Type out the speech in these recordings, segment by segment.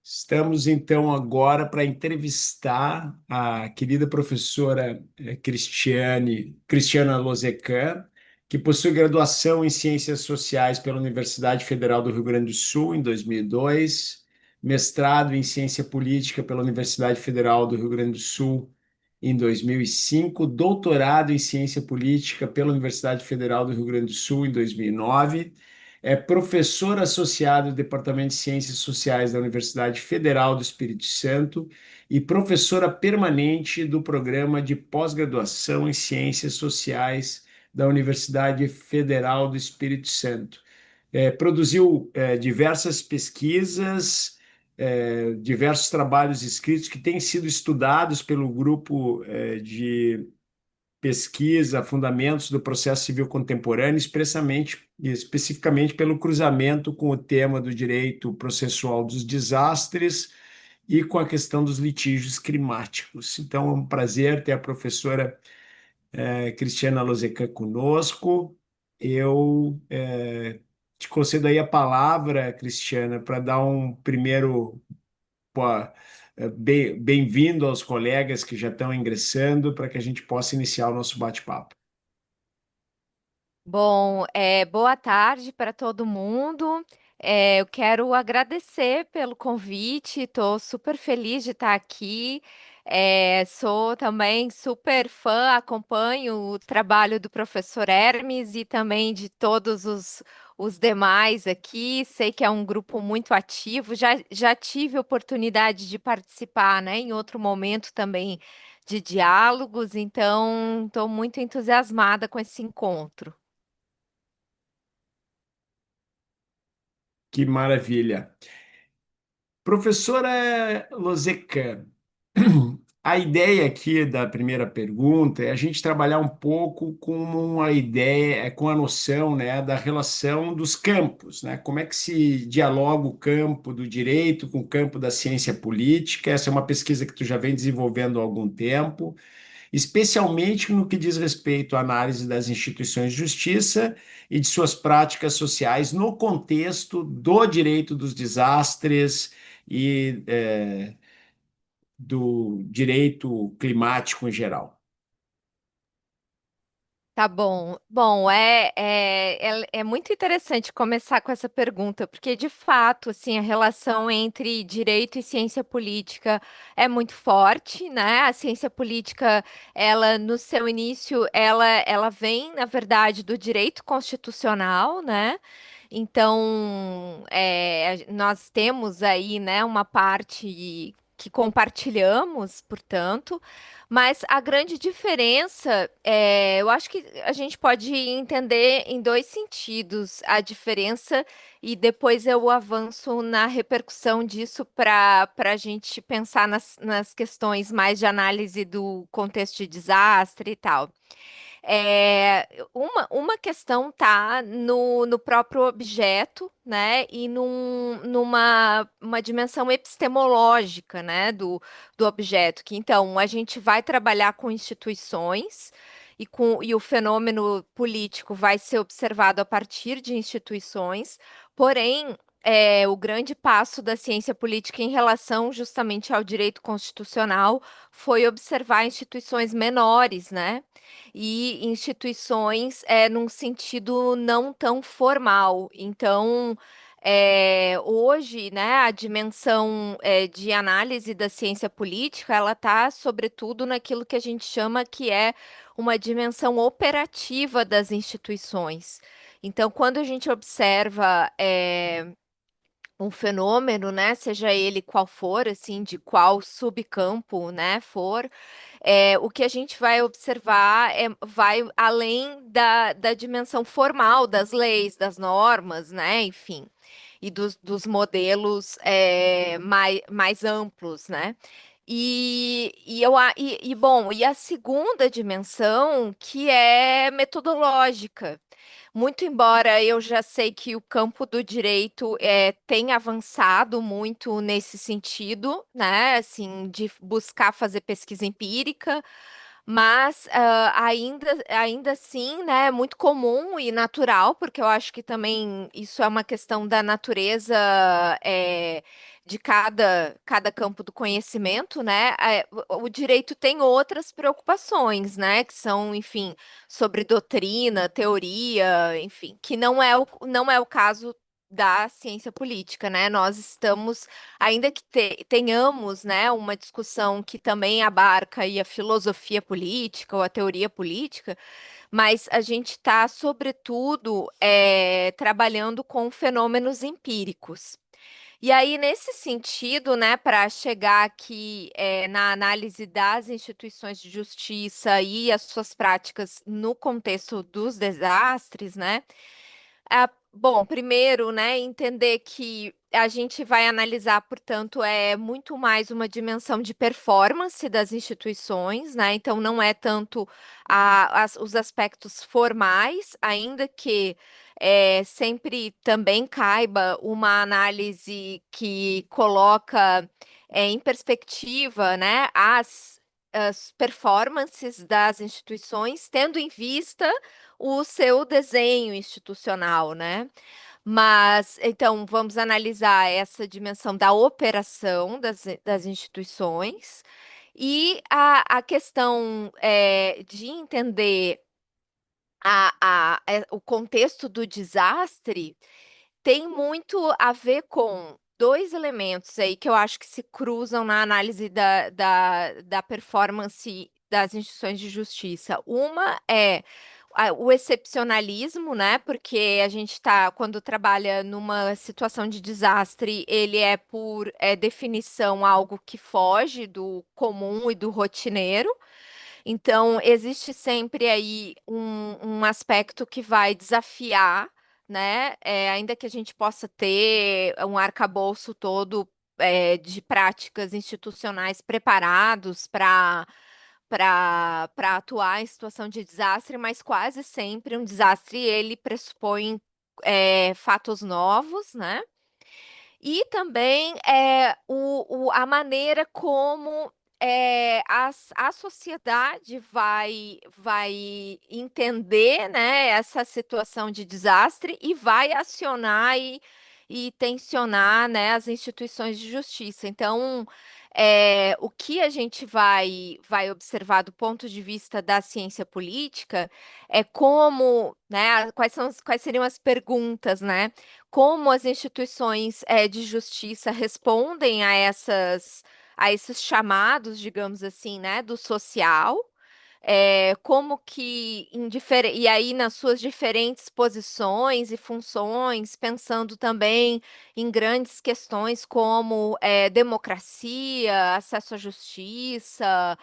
Estamos então agora para entrevistar a querida professora Cristiana Lozecan, que possui graduação em Ciências Sociais pela Universidade Federal do Rio Grande do Sul em 2002, mestrado em Ciência Política pela Universidade Federal do Rio Grande do Sul em 2005, doutorado em Ciência Política pela Universidade Federal do Rio Grande do Sul em 2009. É professor associado do Departamento de Ciências Sociais da Universidade Federal do Espírito Santo e professora permanente do Programa de Pós-Graduação em Ciências Sociais da Universidade Federal do Espírito Santo. Produziu diversas pesquisas, diversos trabalhos escritos que têm sido estudados pelo grupo de pesquisa, fundamentos do processo civil contemporâneo, especificamente pelo cruzamento com o tema do direito processual dos desastres e com a questão dos litígios climáticos. Então, é um prazer ter a professora Cristiana Lozecan conosco. Eu te concedo aí a palavra, Cristiana, para dar um primeiro pô, bem-vindo aos colegas que já estão ingressando para que a gente possa iniciar o nosso bate-papo. Bom, boa tarde para todo mundo. Eu quero agradecer pelo convite, estou super feliz de estar aqui. Sou também super fã, acompanho o trabalho do professor Hermes e também de todos os demais aqui. Sei que é um grupo muito ativo. Já tive oportunidade de participar, né, em outro momento também de diálogos, então estou muito entusiasmada com esse encontro. Que maravilha. Professora Lozecan, a ideia aqui da primeira pergunta é a gente trabalhar um pouco com a ideia, com a noção, né, da relação dos campos, né? Como é que se dialoga o campo do direito com o campo da ciência política? Essa é uma pesquisa que tu já vem desenvolvendo há algum tempo, especialmente no que diz respeito à análise das instituições de justiça e de suas práticas sociais no contexto do direito dos desastres e do direito climático em geral. Tá bom. Bom, é muito interessante começar com essa pergunta, porque de fato, assim, a relação entre direito e ciência política é muito forte, né? A ciência política, ela, no seu início, ela vem, na verdade, do direito constitucional, né? Então, nós temos aí, né, uma parte que compartilhamos, portanto. Mas a grande diferença, eu acho que a gente pode entender em dois sentidos a diferença e depois eu avanço na repercussão disso para a gente pensar nas questões mais de análise do contexto de desastre e tal. Uma questão tá no próprio objeto, né, e numa uma dimensão epistemológica, né, do objeto, que então a gente vai trabalhar com instituições e o fenômeno político vai ser observado a partir de instituições, porém, o grande passo da ciência política em relação justamente ao direito constitucional foi observar instituições menores, né? E instituições num sentido não tão formal. Então, hoje, né, a dimensão de análise da ciência política, ela está, sobretudo, naquilo que a gente chama que é uma dimensão operativa das instituições. Então, quando a gente observa um fenômeno, né, seja ele qual for, assim, de qual subcampo, né, for, o que a gente vai observar vai além da dimensão formal das leis, das normas, né, enfim, e dos modelos mais amplos, né? Bom, e a segunda dimensão, que é metodológica. Muito embora eu já sei que o campo do direito tem avançado muito nesse sentido, né? Assim, de buscar fazer pesquisa empírica, mas ainda assim, né, é muito comum e natural, porque eu acho que também isso é uma questão da natureza de cada campo do conhecimento, né? O direito tem outras preocupações, né? Que são, enfim, sobre doutrina, teoria, enfim, que não é o caso da ciência política, né? Nós estamos, ainda que tenhamos, né, uma discussão que também abarca aí a filosofia política ou a teoria política, mas a gente está, sobretudo, trabalhando com fenômenos empíricos. E aí, nesse sentido, né, para chegar aqui na análise das instituições de justiça e as suas práticas no contexto dos desastres, né? Bom, primeiro, né, entender que a gente vai analisar, portanto, muito mais uma dimensão de performance das instituições, né? Então, não é tanto os aspectos formais, ainda que sempre também caiba uma análise que coloca em perspectiva, né, as performances das instituições, tendo em vista o seu desenho institucional, né? Mas, então, vamos analisar essa dimensão da operação das instituições e a questão de entender o contexto do desastre tem muito a ver com dois elementos aí que eu acho que se cruzam na análise da performance das instituições de justiça. Uma é o excepcionalismo, né? Porque a gente está, quando trabalha numa situação de desastre, ele é, por definição, algo que foge do comum e do rotineiro. Então, existe sempre aí um aspecto que vai desafiar, né? Ainda que a gente possa ter um arcabouço todo de práticas institucionais preparados para atuar em situação de desastre, mas quase sempre um desastre ele pressupõe fatos novos, né? E também a maneira como a sociedade vai entender, né, essa situação de desastre e vai acionar e tensionar, né, as instituições de justiça. Então, o que a gente vai observar do ponto de vista da ciência política é como, né, quais seriam as perguntas, né? Como as instituições de justiça respondem a esses chamados, digamos assim, né, do social, como que e aí nas suas diferentes posições e funções, pensando também em grandes questões como democracia, acesso à justiça,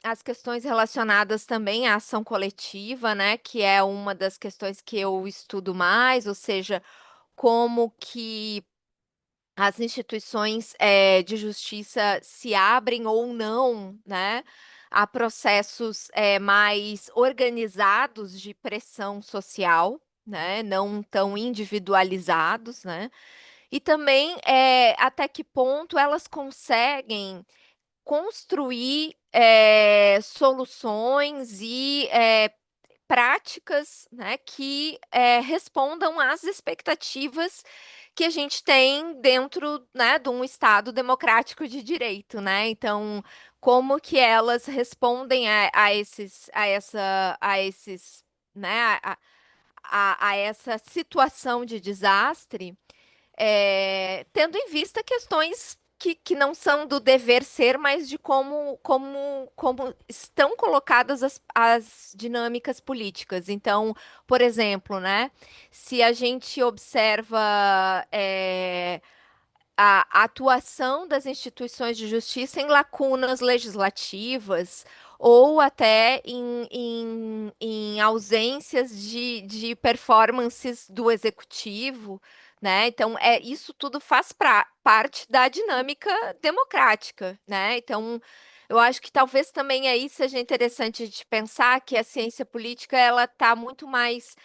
as questões relacionadas também à ação coletiva, né, que é uma das questões que eu estudo mais, ou seja, como que as instituições de justiça se abrem ou não, né, a processos mais organizados de pressão social, né, não tão individualizados, né, e também até que ponto elas conseguem construir soluções e práticas, né, que respondam às expectativas que a gente tem dentro, né, de um Estado democrático de direito, né? Então, como que elas respondem a esses, né, a essa situação de desastre, tendo em vista questões que não são do dever ser, mas de como estão colocadas as dinâmicas políticas. Então, por exemplo, né, se a gente observa a atuação das instituições de justiça em lacunas legislativas ou até em ausências de performances do executivo, né? Então, isso tudo faz parte da dinâmica democrática, né? Então, eu acho que talvez também aí seja interessante de pensar que a ciência política ela está muito mais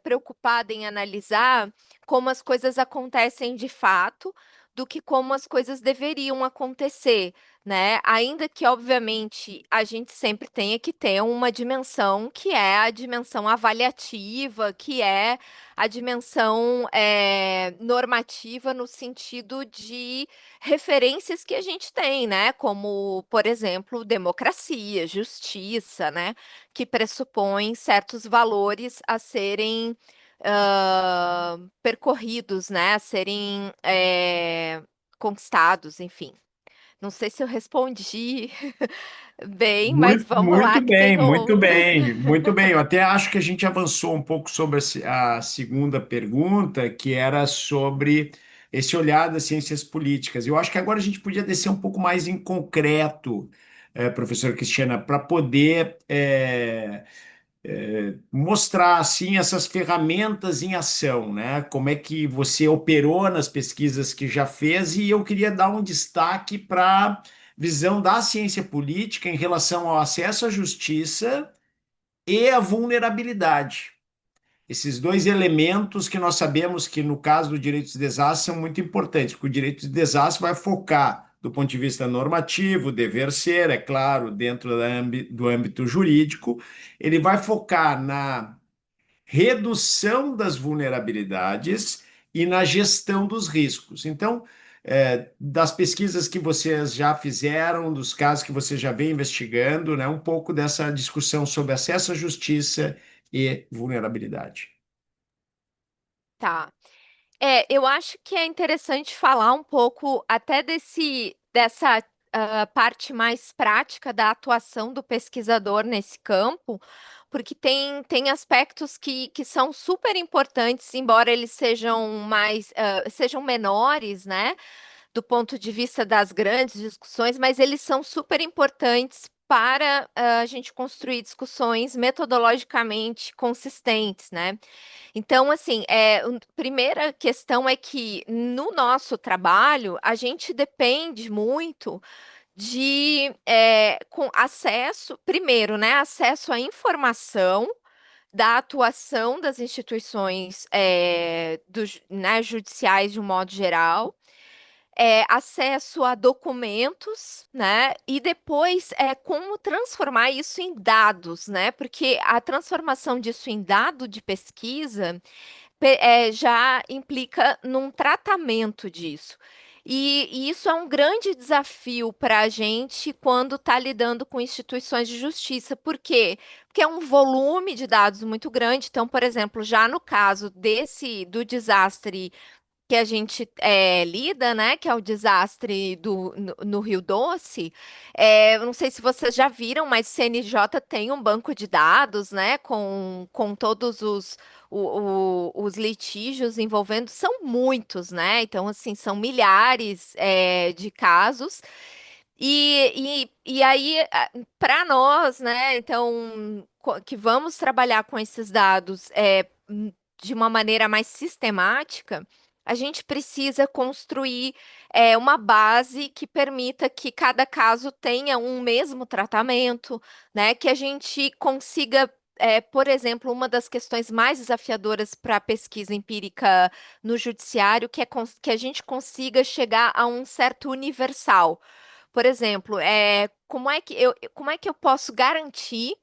preocupada em analisar como as coisas acontecem de fato, do que como as coisas deveriam acontecer, né? Ainda que, obviamente, a gente sempre tenha que ter uma dimensão que é a dimensão avaliativa, que é a dimensão normativa no sentido de referências que a gente tem, né? Como, por exemplo, democracia, justiça, né? Que pressupõem certos valores a serem percorridos, né? A serem conquistados, enfim. Não sei se eu respondi bem, mas Muito, vamos lá muito que bem, tem muito outras. bem, muito bem. Eu até acho que a gente avançou um pouco sobre a segunda pergunta, que era sobre esse olhar das ciências políticas. Eu acho que agora a gente podia descer um pouco mais em concreto, professora Cristiana, para poder mostrar assim essas ferramentas em ação, né? Como é que você operou nas pesquisas que já fez, e eu queria dar um destaque para a visão da ciência política em relação ao acesso à justiça e à vulnerabilidade. Esses dois elementos que nós sabemos que, no caso do direito de desastre, são muito importantes, porque o direito de desastre vai focar, do ponto de vista normativo, dever ser, é claro, dentro do âmbito jurídico, ele vai focar na redução das vulnerabilidades e na gestão dos riscos. Então, das pesquisas que vocês já fizeram, dos casos que você já vem investigando, né, um pouco dessa discussão sobre acesso à justiça e vulnerabilidade. Tá. Eu acho que é interessante falar um pouco até dessa parte mais prática da atuação do pesquisador nesse campo, porque tem aspectos que são super importantes, embora eles sejam menores, né? Do ponto de vista das grandes discussões, mas eles são super importantes para a gente construir discussões metodologicamente consistentes, né? Então, assim, primeira questão é que no nosso trabalho a gente depende muito de com acesso, primeiro, né, acesso à informação da atuação das instituições né, judiciais de um modo geral, acesso a documentos, né? E depois como transformar isso em dados, né? Porque a transformação disso em dado de pesquisa já implica num tratamento disso. E isso é um grande desafio para a gente quando está lidando com instituições de justiça. Por quê? Porque é um volume de dados muito grande. Então, por exemplo, já no caso do desastre que a gente lida, né, que é o desastre no Rio Doce. Eu não sei se vocês já viram, mas o CNJ tem um banco de dados, né, com todos os litígios envolvendo, são muitos, né, então, assim, são milhares de casos. E aí, para nós, né, então, que vamos trabalhar com esses dados de uma maneira mais sistemática, a gente precisa construir uma base que permita que cada caso tenha um mesmo tratamento, né? Que a gente consiga, por exemplo, uma das questões mais desafiadoras para a pesquisa empírica no judiciário, que a gente consiga chegar a um certo universal. Por exemplo, como é que eu posso garantir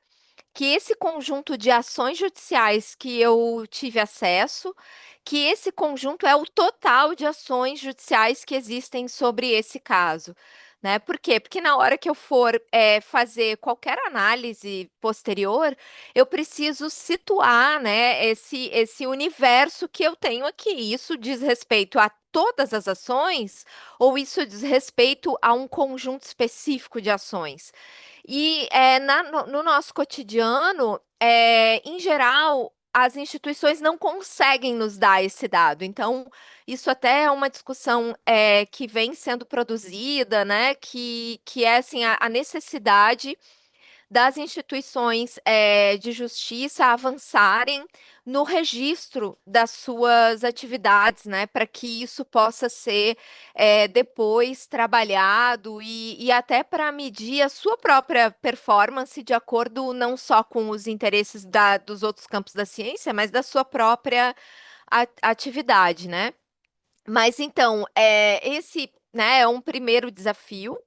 que esse conjunto de ações judiciais que eu tive acesso, que esse conjunto é o total de ações judiciais que existem sobre esse caso, né? Por quê? Porque na hora que eu for fazer qualquer análise posterior, eu preciso situar, né, esse universo que eu tenho aqui. Isso diz respeito a todas as ações, ou isso diz respeito a um conjunto específico de ações? E no nosso cotidiano, em geral, as instituições não conseguem nos dar esse dado. Então, isso até é uma discussão que vem sendo produzida, né? Que é assim, a necessidade das instituições de justiça avançarem no registro das suas atividades, né, para que isso possa ser depois trabalhado e até para medir a sua própria performance de acordo não só com os interesses dos outros campos da ciência, mas da sua própria atividade, né? Mas então, esse, né, é um primeiro desafio.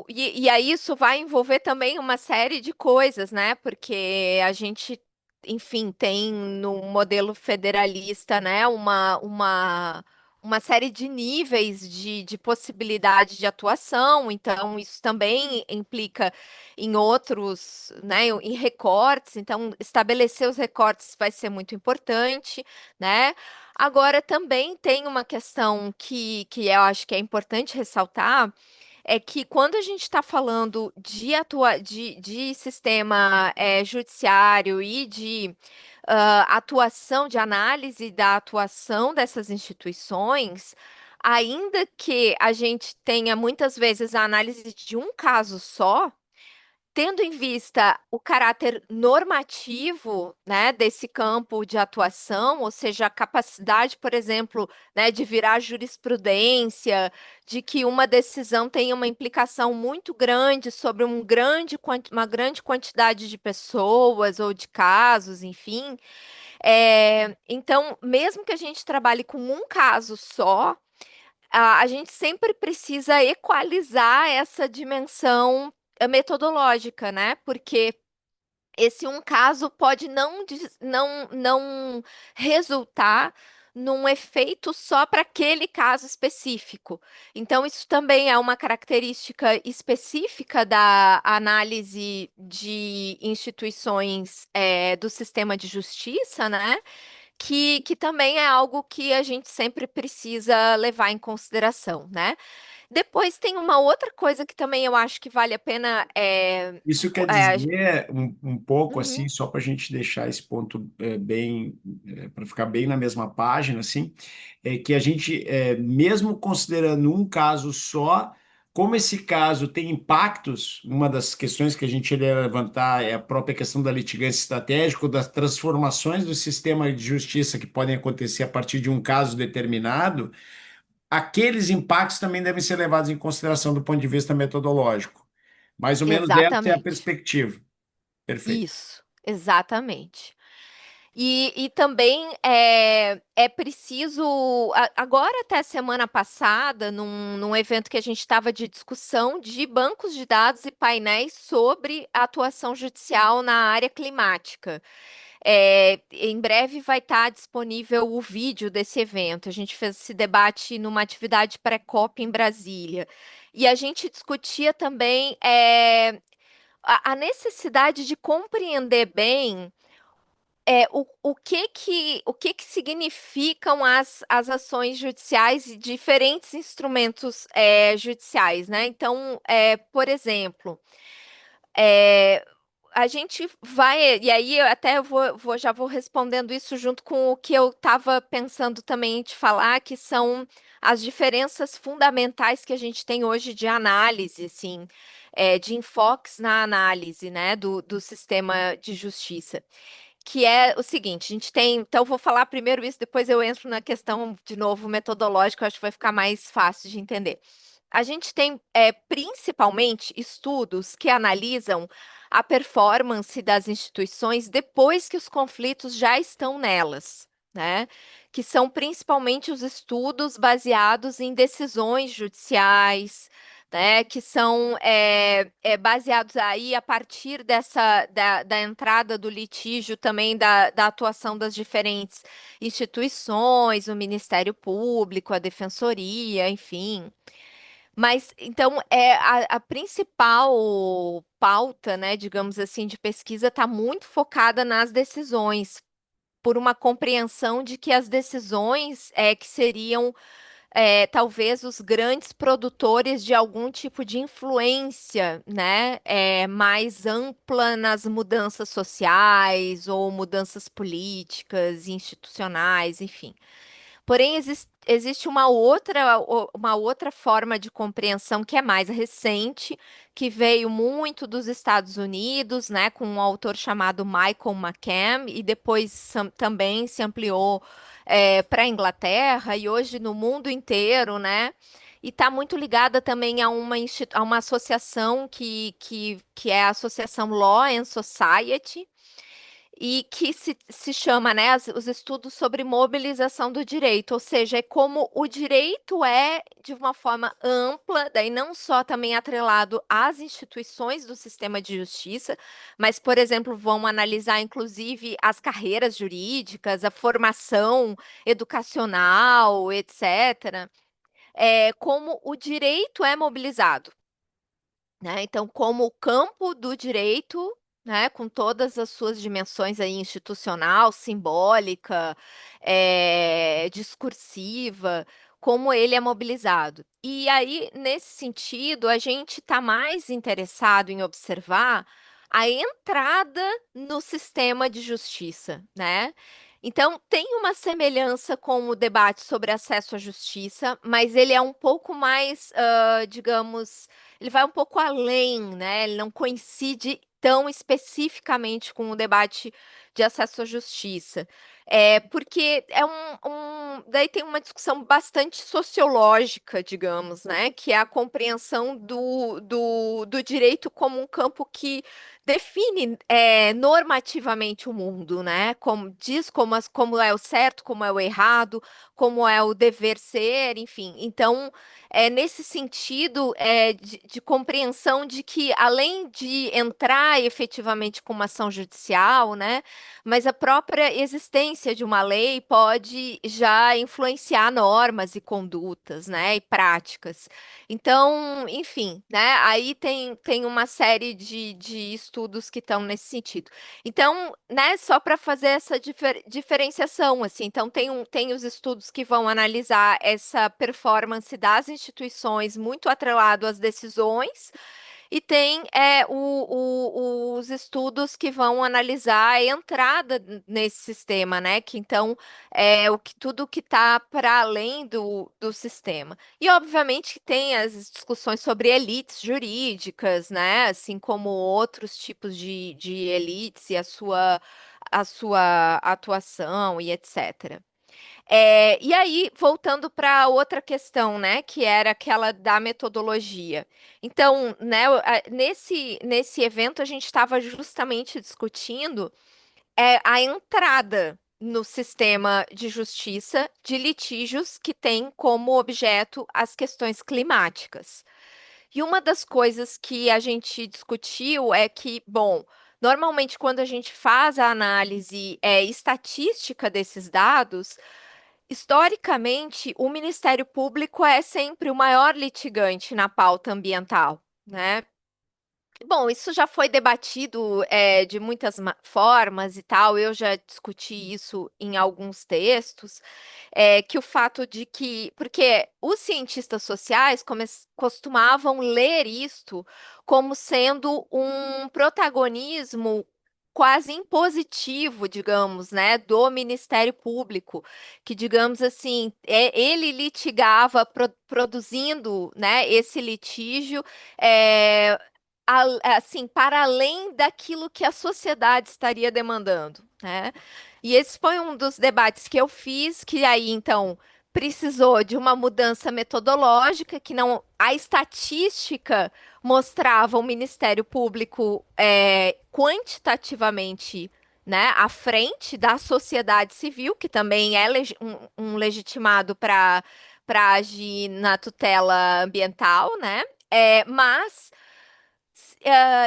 E aí isso vai envolver também uma série de coisas, né? Porque a gente, enfim, tem no modelo federalista, né, uma série de níveis de possibilidade de atuação, então isso também implica em outros, né, em recortes, então estabelecer os recortes vai ser muito importante, né? Agora, também tem uma questão que eu acho que é importante ressaltar, é que quando a gente está falando de sistema judiciário e de atuação, de análise da atuação dessas instituições, ainda que a gente tenha muitas vezes a análise de um caso só, tendo em vista o caráter normativo, né, desse campo de atuação, ou seja, a capacidade, por exemplo, né, de virar jurisprudência, de que uma decisão tenha uma implicação muito grande sobre uma grande quantidade de pessoas ou de casos, enfim. Então, mesmo que a gente trabalhe com um caso só, a gente sempre precisa equalizar essa dimensão metodológica, né? Porque esse um caso pode não resultar num efeito só para aquele caso específico. Então, isso também é uma característica específica da análise de instituições, do sistema de justiça, né? Que também é algo que a gente sempre precisa levar em consideração, né? Depois tem uma outra coisa que também eu acho que vale a pena. Isso quer É, dizer um pouco uhum, assim, só para a gente deixar esse ponto bem, para ficar bem na mesma página, assim, é que a gente, mesmo considerando um caso só, como esse caso tem impactos, uma das questões que a gente iria levantar é a própria questão da litigância estratégica, das transformações do sistema de justiça que podem acontecer a partir de um caso determinado, aqueles impactos também devem ser levados em consideração do ponto de vista metodológico. Mais ou menos essa é a exatamente. perspectiva. Perfeito. Isso, exatamente. E também é preciso. Agora, até semana passada, num evento que a gente estava de discussão de bancos de dados e painéis sobre a atuação judicial na área climática. Em breve vai estar disponível o vídeo desse evento. A gente fez esse debate numa atividade pré-COP em Brasília. E a gente discutia também a necessidade de compreender bem o que que significam as ações judiciais e diferentes instrumentos judiciais, né? Então, por exemplo, é, a gente vai, e aí eu até já vou respondendo isso junto com o que eu estava pensando também em te falar, que são as diferenças fundamentais que a gente tem hoje de análise, assim, de enfoques na análise, né, do sistema de justiça. Que é o seguinte, a gente tem, então eu vou falar primeiro isso, depois eu entro na questão de novo metodológica, eu acho que vai ficar mais fácil de entender. A gente tem principalmente estudos que analisam a performance das instituições depois que os conflitos já estão nelas, né? Que são principalmente os estudos baseados em decisões judiciais, né? Que são baseados aí a partir da entrada do litígio, também da atuação das diferentes instituições, o Ministério Público, a Defensoria, enfim. Mas então a principal pauta, né, digamos assim, de pesquisa está muito focada nas decisões, por uma compreensão de que as decisões que seriam talvez os grandes produtores de algum tipo de influência, né, mais ampla nas mudanças sociais ou mudanças políticas, institucionais, enfim. Porém, existe uma outra forma de compreensão que é mais recente, que veio muito dos Estados Unidos, né, com um autor chamado Michael McCann, e depois também se ampliou para a Inglaterra e hoje no mundo inteiro, né? E está muito ligada também a uma associação que é a Associação Law and Society, e que se chama, né, os estudos sobre mobilização do direito, ou seja, é como o direito é de uma forma ampla, daí não só também atrelado às instituições do sistema de justiça, mas, por exemplo, vão analisar inclusive as carreiras jurídicas, a formação educacional, etc. Como o direito é mobilizado, né? Então, como o campo do direito, né, com todas as suas dimensões aí, institucional, simbólica, discursiva, como ele é mobilizado. E aí, nesse sentido, a gente está mais interessado em observar a entrada no sistema de justiça, né? Então, tem uma semelhança com o debate sobre acesso à justiça, mas ele é um pouco mais, digamos, ele vai um pouco além, né? Ele não coincide tão especificamente com o debate de acesso à justiça. Porque daí tem uma discussão bastante sociológica, digamos, né? Que é a compreensão do direito como um campo que define normativamente o mundo, né? Como diz como é o certo, como é o errado, como é o dever ser, enfim. Então, nesse sentido de compreensão de que, além de entrar efetivamente com uma ação judicial, né, mas a própria existência de uma lei pode já influenciar normas e condutas, né, e práticas. Então, enfim, né, aí tem uma série de estudos que estão nesse sentido. Então, né, só para fazer essa diferenciação, assim, então tem os estudos que vão analisar essa performance das instituições muito atrelado às decisões, e tem os estudos que vão analisar a entrada nesse sistema, né? Que então tudo que está para além do sistema. E obviamente que tem as discussões sobre elites jurídicas, né? Assim como outros tipos de elites e a sua atuação e etc. E aí, voltando para outra questão, né, que era aquela da metodologia. Então, né, nesse evento a gente estava justamente discutindo a entrada no sistema de justiça de litígios que tem como objeto as questões climáticas. E uma das coisas que a gente discutiu é que, bom, normalmente quando a gente faz a análise estatística desses dados, historicamente, o Ministério Público é sempre o maior litigante na pauta ambiental, né? Bom, isso já foi debatido de muitas formas e tal. Eu já discuti isso em alguns textos, que o fato de que, porque os cientistas sociais costumavam ler isto como sendo um protagonismo quase impositivo, digamos, né, do Ministério Público, que, digamos assim, ele litigava, produzindo, né, esse litígio. é, assim, para além daquilo que a sociedade estaria demandando, né? E esse foi um dos debates que eu fiz, que aí então precisou de uma mudança metodológica, que não, a estatística mostrava o Ministério Público quantitativamente, né, à frente da sociedade civil, que também é um legitimado para agir na tutela ambiental, né? Mas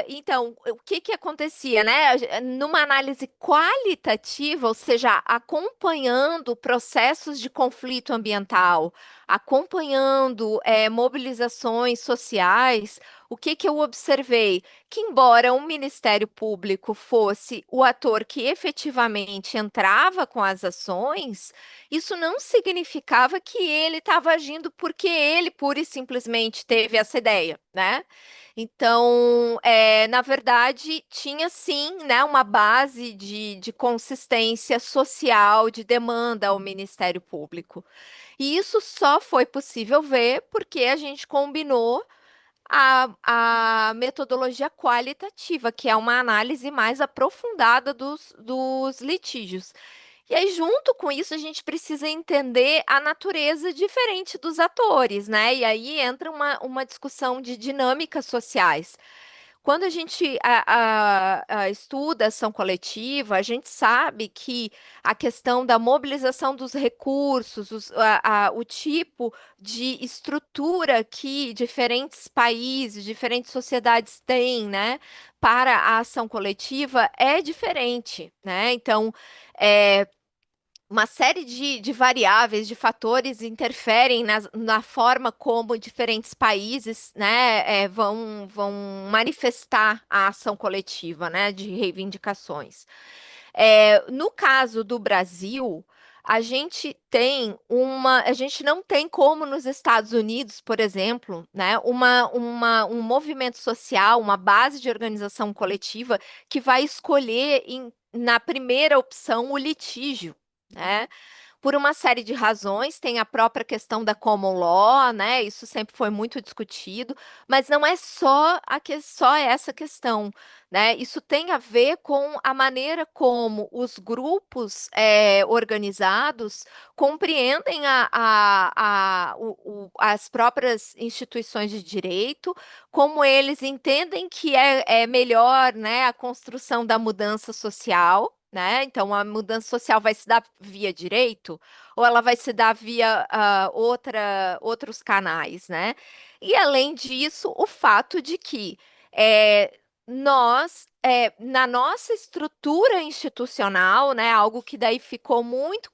então, o que que acontecia, né? Numa análise qualitativa, ou seja, acompanhando processos de conflito ambiental, acompanhando mobilizações sociais, o que que eu observei? Que embora o Ministério Público fosse o ator que efetivamente entrava com as ações, isso não significava que ele estava agindo porque ele pura e simplesmente teve essa ideia, né? Então, na verdade, tinha sim, né, uma base de consistência social, de demanda ao Ministério Público. E isso só foi possível ver porque a gente combinou a metodologia qualitativa, que é uma análise mais aprofundada dos litígios. E aí, junto com isso, a gente precisa entender a natureza diferente dos atores, né? E aí entra uma discussão de dinâmicas sociais. quando a gente estuda ação coletiva, a gente sabe que a questão da mobilização dos recursos, o tipo de estrutura que diferentes países, diferentes sociedades têm, né, para a ação coletiva é diferente, né? Então, é, uma série de variáveis, de fatores interferem na forma como diferentes países, né, vão manifestar a ação coletiva, né, de reivindicações. No caso do Brasil, a gente não tem como nos Estados Unidos, por exemplo, né, um movimento social, uma base de organização coletiva que vai escolher na primeira opção o litígio, né? Por uma série de razões, tem a própria questão da common law, né? Isso sempre foi muito discutido, mas não é só essa questão, né? Isso tem a ver com a maneira como os grupos organizados compreendem as próprias instituições de direito, como eles entendem que é melhor, né, a construção da mudança social. Né? Então, a mudança social vai se dar via direito ou ela vai se dar via outros canais, né? E além disso, o fato de que é, na nossa estrutura institucional, né, algo que daí ficou muito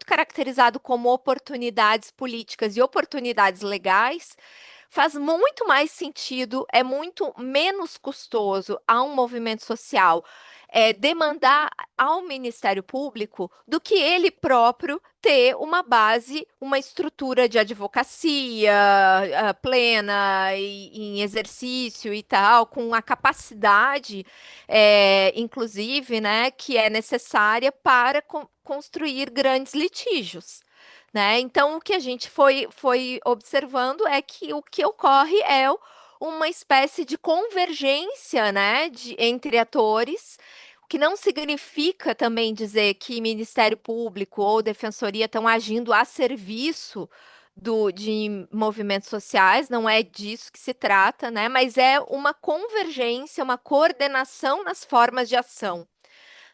caracterizado como oportunidades políticas e oportunidades legais, faz muito mais sentido, é muito menos custoso a um movimento social demandar ao Ministério Público do que ele próprio ter uma base, uma estrutura de advocacia plena e em exercício e tal, com a capacidade, inclusive, né, que é necessária para construir grandes litígios. Né? Então, o que a gente foi observando é que o que ocorre é uma espécie de convergência, né, entre atores, o que não significa também dizer que Ministério Público ou Defensoria estão agindo a serviço de movimentos sociais, não é disso que se trata, né? Mas é uma convergência, uma coordenação nas formas de ação.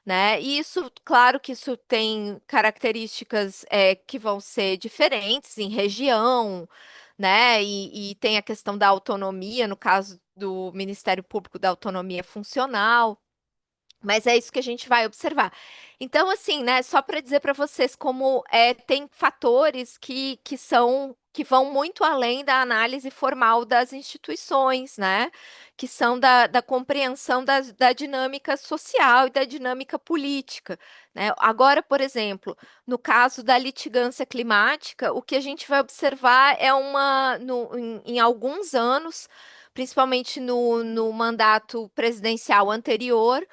Né? E isso, claro que isso tem características que vão ser diferentes em região, né? E tem a questão da autonomia, no caso do Ministério Público da autonomia funcional. Mas é isso que a gente vai observar. Então, assim, né, só para dizer para vocês como tem fatores que vão muito além da análise formal das instituições, né? Que são da compreensão da dinâmica social e da dinâmica política, né? Agora, por exemplo, no caso da litigância climática, o que a gente vai observar é em alguns anos, principalmente no mandato presidencial anterior,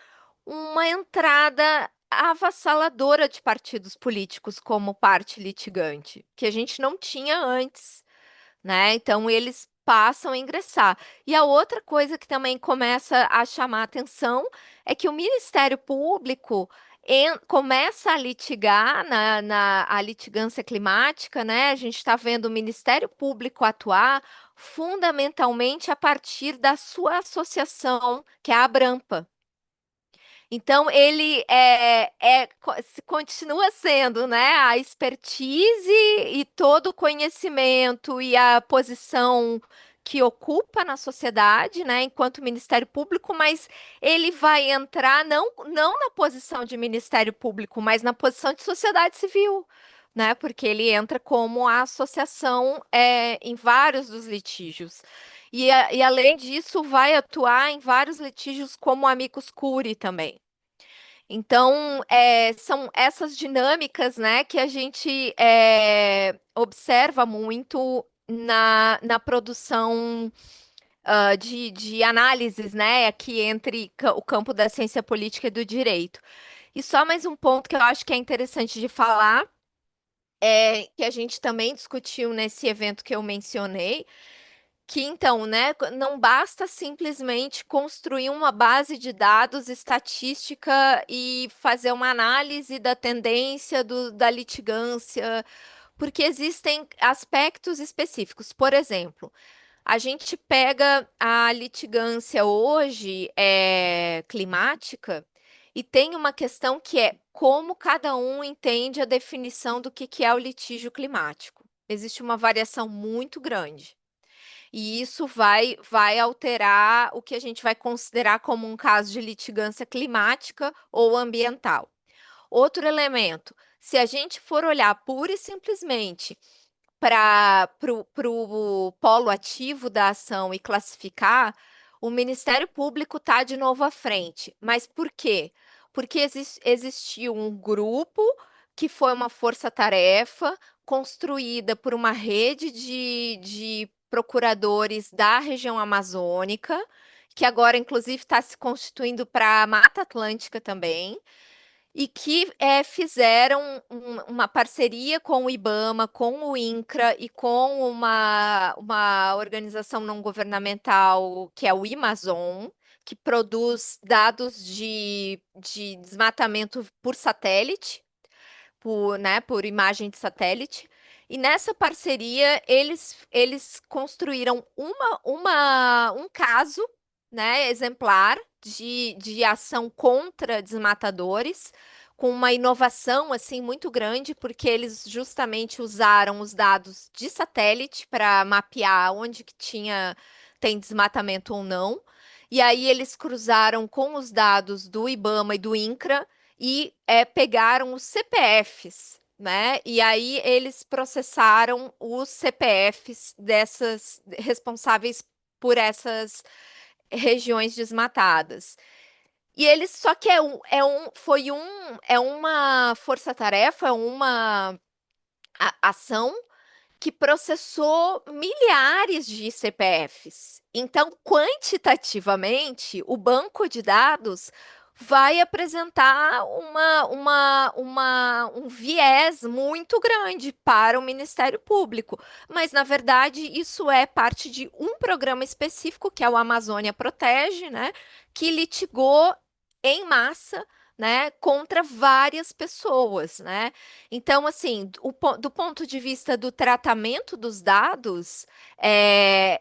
uma entrada avassaladora de partidos políticos como parte litigante, que a gente não tinha antes, né? Então eles passam a ingressar. E a outra coisa que também começa a chamar a atenção é que o Ministério Público começa a litigar a litigância climática, né? A gente está vendo o Ministério Público atuar fundamentalmente a partir da sua associação, que é a Abrampa. Então, ele continua sendo, né, a expertise e todo o conhecimento e a posição que ocupa na sociedade, né, enquanto Ministério Público, mas ele vai entrar não na posição de Ministério Público, mas na posição de sociedade civil, né, porque ele entra como a associação em vários dos litígios. E além disso, vai atuar em vários litígios como amicus curiae também. Então, são essas dinâmicas, né, que a gente observa muito na produção de análises, né, aqui entre o campo da ciência política e do direito. E só mais um ponto que eu acho que é interessante de falar, que a gente também discutiu nesse evento que eu mencionei, que então, né, não basta simplesmente construir uma base de dados estatística e fazer uma análise da tendência da litigância, porque existem aspectos específicos. Por exemplo, A gente pega a litigância hoje climática e tem uma questão que é como cada um entende a definição do que é o litígio climático. Existe uma variação muito grande. E isso vai alterar o que a gente vai considerar como um caso de litigância climática ou ambiental. Outro elemento, se a gente for olhar pura e simplesmente para o polo ativo da ação e classificar, o Ministério Público está de novo à frente. Mas por quê? Porque existiu um grupo que foi uma força-tarefa construída por uma rede de procuradores da região amazônica, que agora, inclusive, está se constituindo para a Mata Atlântica também e que fizeram uma parceria com o IBAMA, com o INCRA e com uma organização não governamental que é o Amazon, que produz dados de desmatamento por satélite, por imagem de satélite. E nessa parceria, eles construíram um caso, né, exemplar de ação contra desmatadores, com uma inovação assim muito grande, porque eles justamente usaram os dados de satélite para mapear onde que tem desmatamento ou não. E aí eles cruzaram com os dados do IBAMA e do INCRA e pegaram os CPFs, né? E aí eles processaram os CPFs dessas responsáveis por essas regiões desmatadas. E eles só que é uma força-tarefa, uma ação que processou milhares de CPFs. Então, quantitativamente, o banco de dados vai apresentar um viés muito grande para o Ministério Público. Mas, na verdade, isso é parte de um programa específico, que é o Amazônia Protege, né, que litigou em massa, né, contra várias pessoas, né? Então, assim, do ponto de vista do tratamento dos dados, é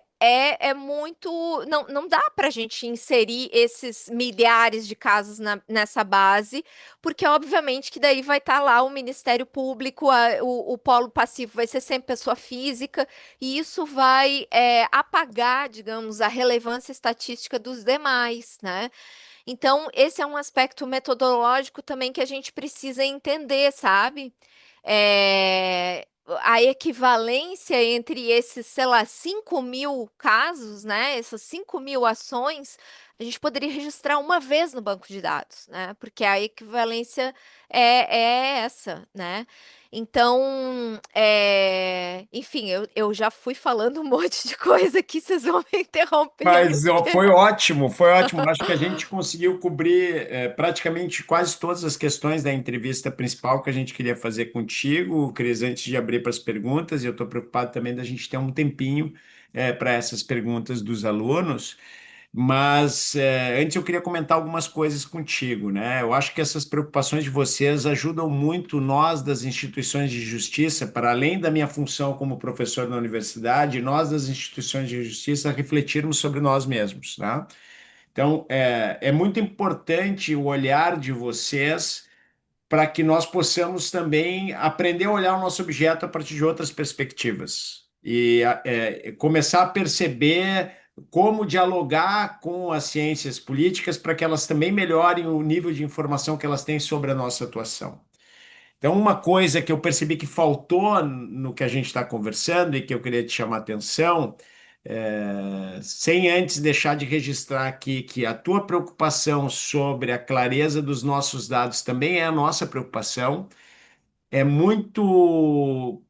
muito. Não dá para a gente inserir esses milhares de casos nessa base, porque, obviamente, que daí vai estar lá o Ministério Público, o polo passivo vai ser sempre pessoa física, e isso vai apagar, digamos, a relevância estatística dos demais, né? Então, esse é um aspecto metodológico também que a gente precisa entender, sabe? A equivalência entre esses, sei lá, 5.000 casos, né? Essas 5.000 ações, a gente poderia registrar uma vez no banco de dados, né? Porque a equivalência é essa, né? Então, enfim, eu já fui falando um monte de coisa aqui, vocês vão me interrompendo, Mas ó, porque foi ótimo, foi ótimo. Acho que a gente conseguiu cobrir praticamente quase todas as questões da entrevista principal que a gente queria fazer contigo, Cris, antes de abrir para as perguntas. E eu estou preocupado também da gente ter um tempinho para essas perguntas dos alunos. Mas antes eu queria comentar algumas coisas contigo, né? Eu acho que essas preocupações de vocês ajudam muito nós das instituições de justiça, para além da minha função como professor na universidade, nós das instituições de justiça refletirmos sobre nós mesmos, né? Então, é muito importante o olhar de vocês para que nós possamos também aprender a olhar o nosso objeto a partir de outras perspectivas e começar a perceber como dialogar com as ciências políticas para que elas também melhorem o nível de informação que elas têm sobre a nossa atuação. Então, uma coisa que eu percebi que faltou no que a gente está conversando e que eu queria te chamar a atenção, sem antes deixar de registrar aqui que a tua preocupação sobre a clareza dos nossos dados também é a nossa preocupação. É muito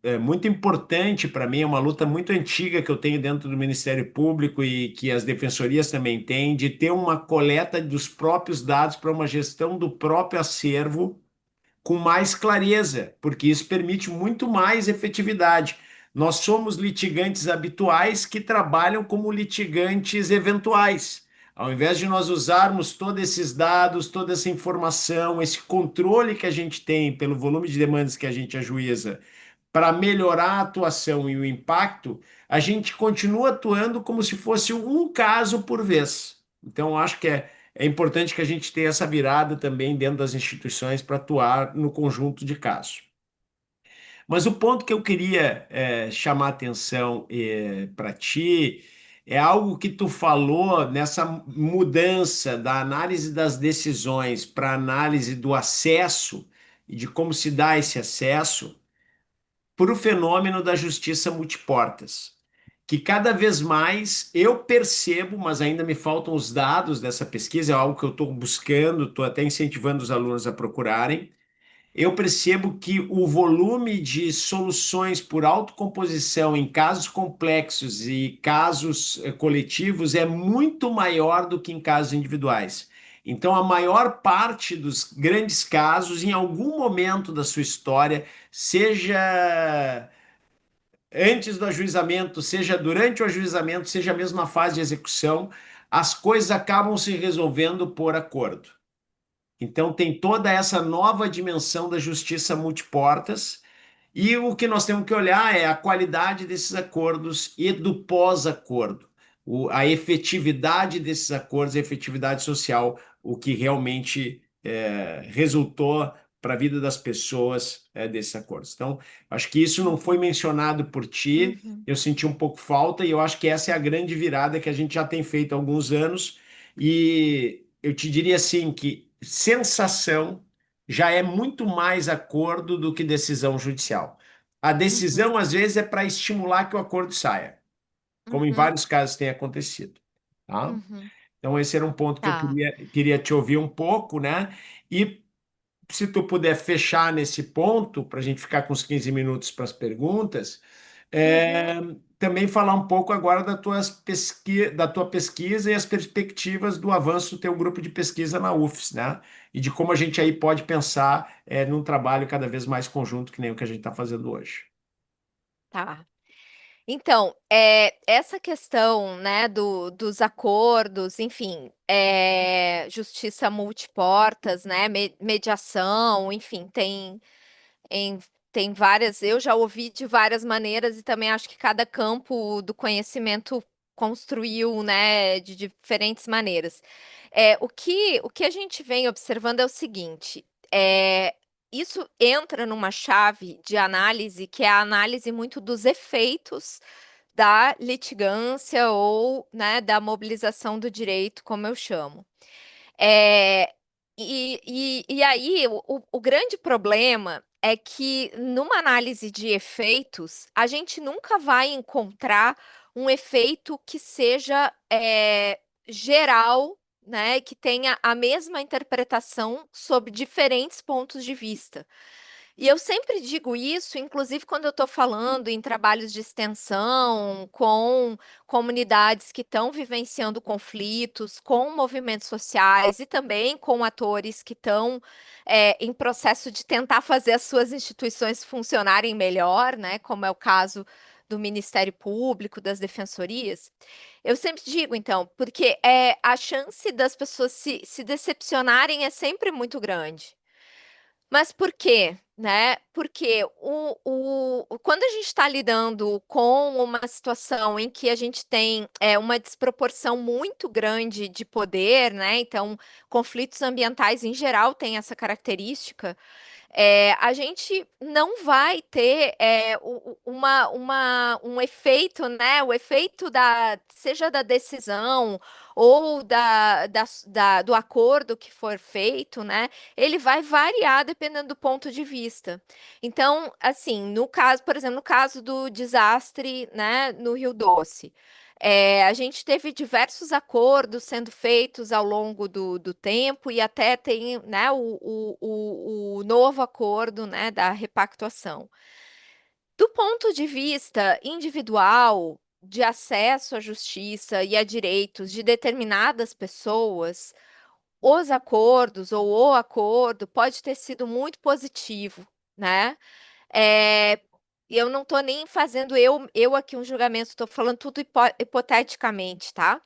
importante para mim, é uma luta muito antiga que eu tenho dentro do Ministério Público e que as defensorias também têm, de ter uma coleta dos próprios dados para uma gestão do próprio acervo com mais clareza, porque isso permite muito mais efetividade. Nós somos litigantes habituais que trabalham como litigantes eventuais. Ao invés de nós usarmos todos esses dados, toda essa informação, esse controle que a gente tem pelo volume de demandas que a gente ajuiza para melhorar a atuação e o impacto, a gente continua atuando como se fosse um caso por vez. Então, eu acho que é importante que a gente tenha essa virada também dentro das instituições para atuar no conjunto de casos. Mas o ponto que eu queria chamar atenção para ti é algo que tu falou nessa mudança da análise das decisões para análise do acesso e de como se dá esse acesso para o fenômeno da justiça multiportas, que cada vez mais eu percebo, mas ainda me faltam os dados dessa pesquisa, é algo que eu estou buscando, estou até incentivando os alunos a procurarem. Eu percebo que o volume de soluções por autocomposição em casos complexos e casos coletivos é muito maior do que em casos individuais. Então, a maior parte dos grandes casos, em algum momento da sua história, seja antes do ajuizamento, seja durante o ajuizamento, seja mesmo na fase de execução, as coisas acabam se resolvendo por acordo. Então, tem toda essa nova dimensão da justiça multiportas, e o que nós temos que olhar é a qualidade desses acordos e do pós-acordo, a efetividade desses acordos, a efetividade social, o que realmente resultou para a vida das pessoas desses acordos. Então, acho que isso não foi mencionado por ti, Uhum, eu senti um pouco falta, e eu acho que essa é a grande virada que a gente já tem feito há alguns anos, e eu te diria assim que sensação já é muito mais acordo do que decisão judicial. A uhum, decisão, às vezes, é para estimular que o acordo saia, como em uhum, vários casos tem acontecido. Tá? uhum. Então, esse era um ponto que eu Tá. queria te ouvir um pouco, né? E se tu puder fechar nesse ponto, para a gente ficar com uns 15 minutos para as perguntas, Uhum. é, também falar um pouco agora da tua pesquisa e as perspectivas do avanço do teu grupo de pesquisa na UFES, né? E de como a gente aí pode pensar num trabalho cada vez mais conjunto, que nem o que a gente está fazendo hoje. Tá. Então, essa questão, né, dos acordos, enfim, justiça multiportas, né, mediação, enfim, em- tem várias, eu já ouvi de várias maneiras e também acho que cada campo do conhecimento construiu, né, de diferentes maneiras. O que a gente vem observando é o seguinte, isso entra numa chave de análise que é a análise muito dos efeitos da litigância ou, né, da mobilização do direito, como eu chamo. É, e aí, o grande problema é que, numa análise de efeitos, a gente nunca vai encontrar um efeito que seja geral, né, que tenha a mesma interpretação sob diferentes pontos de vista. E eu sempre digo isso, inclusive quando eu estou falando em trabalhos de extensão, com comunidades que estão vivenciando conflitos, com movimentos sociais e também com atores que estão em processo de tentar fazer as suas instituições funcionarem melhor, né? Como é o caso do Ministério Público, das defensorias. Eu sempre digo, então, porque a chance das pessoas se decepcionarem é sempre muito grande. Mas por quê? Né? Porque quando a gente está lidando com uma situação em que a gente tem uma desproporção muito grande de poder, né? Então, conflitos ambientais em geral têm essa característica, a gente não vai ter um efeito, né? O efeito seja da decisão ou do acordo que for feito, né? Ele vai variar dependendo do ponto de vista. Então, assim, no caso, por exemplo, no caso do desastre, né, no Rio Doce. A gente teve diversos acordos sendo feitos ao longo do tempo e até tem, né, o novo acordo, né, da repactuação. Do ponto de vista individual, de acesso à justiça e a direitos de determinadas pessoas, os acordos ou o acordo pode ter sido muito positivo, né? É, eu não estou nem fazendo eu aqui um julgamento, estou falando tudo hipoteticamente, tá?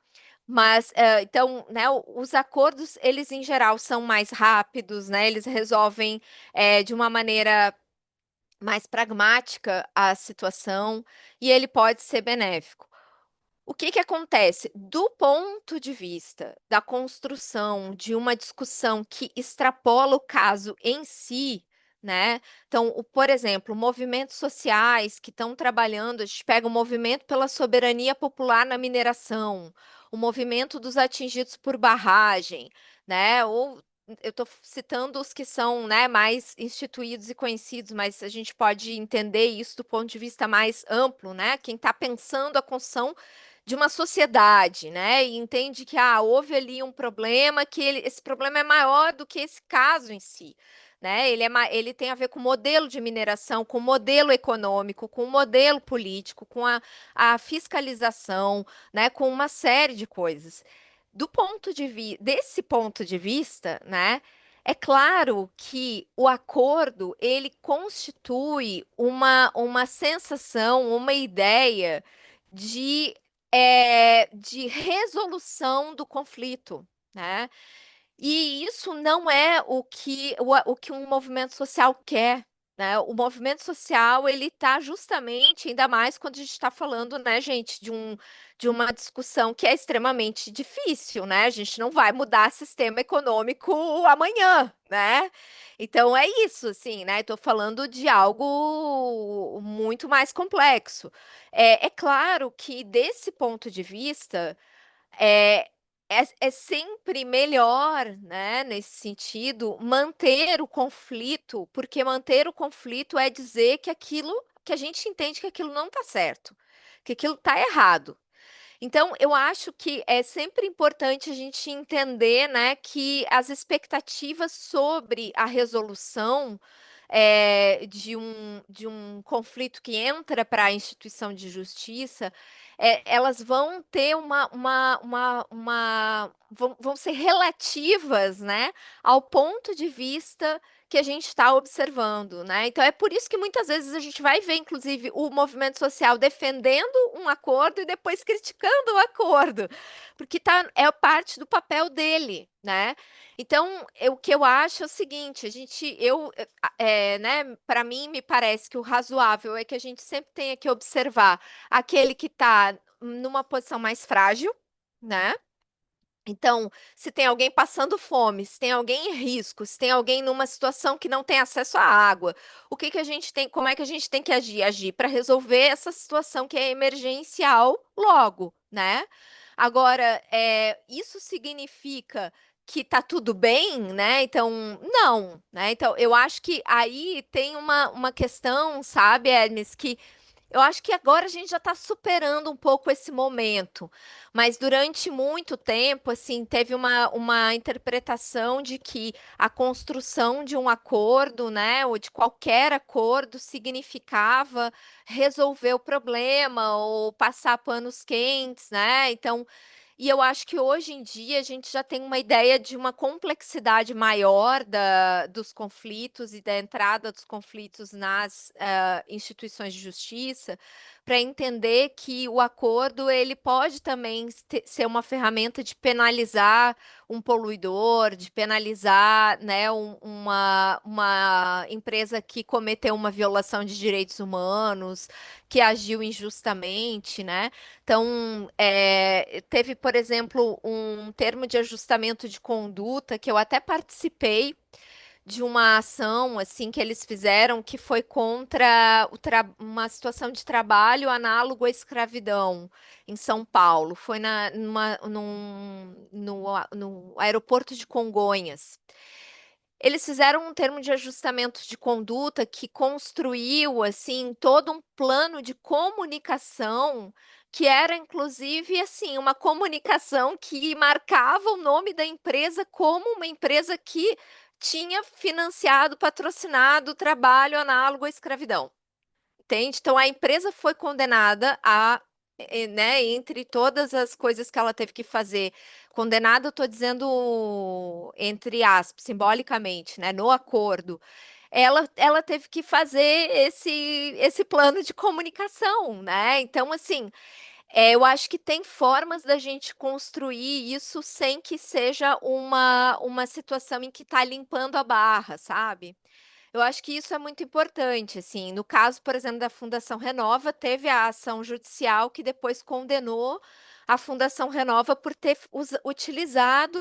Mas, então, né, os acordos, eles em geral são mais rápidos, né? Eles resolvem de uma maneira mais pragmática a situação e ele pode ser benéfico. O que que acontece? Do ponto de vista da construção de uma discussão que extrapola o caso em si, né? Então, por exemplo, movimentos sociais que estão trabalhando, a gente pega o movimento pela soberania popular na mineração, o movimento dos atingidos por barragem, né? Ou eu estou citando os que são, né, mais instituídos e conhecidos, mas a gente pode entender isso do ponto de vista mais amplo, né? Quem está pensando a construção de uma sociedade, né? E entende que houve ali um problema, que esse problema é maior do que esse caso em si. Né? Ele tem a ver com o modelo de mineração, com o modelo econômico, com o modelo político, com a fiscalização, né? Com uma série de coisas. Desse ponto de vista, né? É claro que o acordo ele constitui uma sensação, uma ideia de de resolução do conflito, né? E isso não é o que um movimento social quer, né? O movimento social, ele está justamente, ainda mais quando a gente está falando, né, gente, de uma discussão que é extremamente difícil, né? A gente não vai mudar sistema econômico amanhã, né? Então é isso, assim, né? Estou falando de algo muito mais complexo. É claro que, desse ponto de vista, é, é sempre melhor, né, nesse sentido, manter o conflito, porque manter o conflito é dizer que aquilo, que a gente entende que aquilo não está certo, que aquilo está errado. Então, eu acho que é sempre importante a gente entender, né, que as expectativas sobre a resolução de um conflito que entra para a instituição de justiça, elas vão ter vão ser relativas, né, ao ponto de vista que a gente está observando, né? Então é por isso que muitas vezes a gente vai ver, inclusive, o movimento social defendendo um acordo e depois criticando o acordo, porque é parte do papel dele, né? Então, o que eu acho é o seguinte, né, para mim me parece que o razoável é que a gente sempre tenha que observar aquele que está numa posição mais frágil, né? Então, se tem alguém passando fome, se tem alguém em risco, se tem alguém numa situação que não tem acesso à água, o que que a gente tem, como é que a gente tem que agir? Agir para resolver essa situação que é emergencial logo, né? Agora, isso significa que tá tudo bem, né? Então, não, né? Então, eu acho que aí tem uma questão, sabe, Hermes, que eu acho que agora a gente já está superando um pouco esse momento, mas durante muito tempo, assim, teve uma interpretação de que a construção de um acordo, né, ou de qualquer acordo, significava resolver o problema ou passar panos quentes, né? Então, e eu acho que hoje em dia a gente já tem uma ideia de uma complexidade maior dos conflitos e da entrada dos conflitos nas instituições de justiça, para entender que o acordo ele pode também ser uma ferramenta de penalizar um poluidor, de penalizar, né, uma empresa que cometeu uma violação de direitos humanos, que agiu injustamente, né? Então, teve, por exemplo, um termo de ajustamento de conduta que eu até participei de uma ação assim que eles fizeram que foi contra uma situação de trabalho análogo à escravidão em São Paulo. Foi no aeroporto de Congonhas. Eles fizeram um termo de ajustamento de conduta que construiu assim todo um plano de comunicação que era inclusive assim uma comunicação que marcava o nome da empresa como uma empresa que tinha financiado, patrocinado o trabalho análogo à escravidão. Entende? Então a empresa foi condenada né, entre todas as coisas que ela teve que fazer, condenada, eu estou dizendo entre aspas, simbolicamente, né, no acordo, ela teve que fazer esse plano de comunicação, né? Então, assim, eu acho que tem formas da gente construir isso sem que seja uma situação em que está limpando a barra, sabe? Eu acho que isso é muito importante, assim. No caso, por exemplo, da Fundação Renova, teve a ação judicial que depois condenou a Fundação Renova por ter utilizado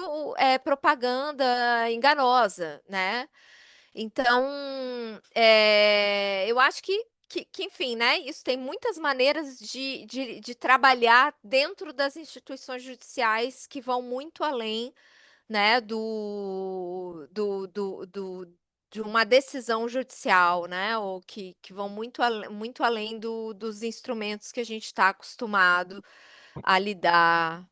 propaganda enganosa, né? Então, eu acho que, enfim, né? Isso tem muitas maneiras de trabalhar dentro das instituições judiciais que vão muito além, né, de uma decisão judicial, né, ou que vão muito além dos instrumentos que a gente está acostumado a lidar,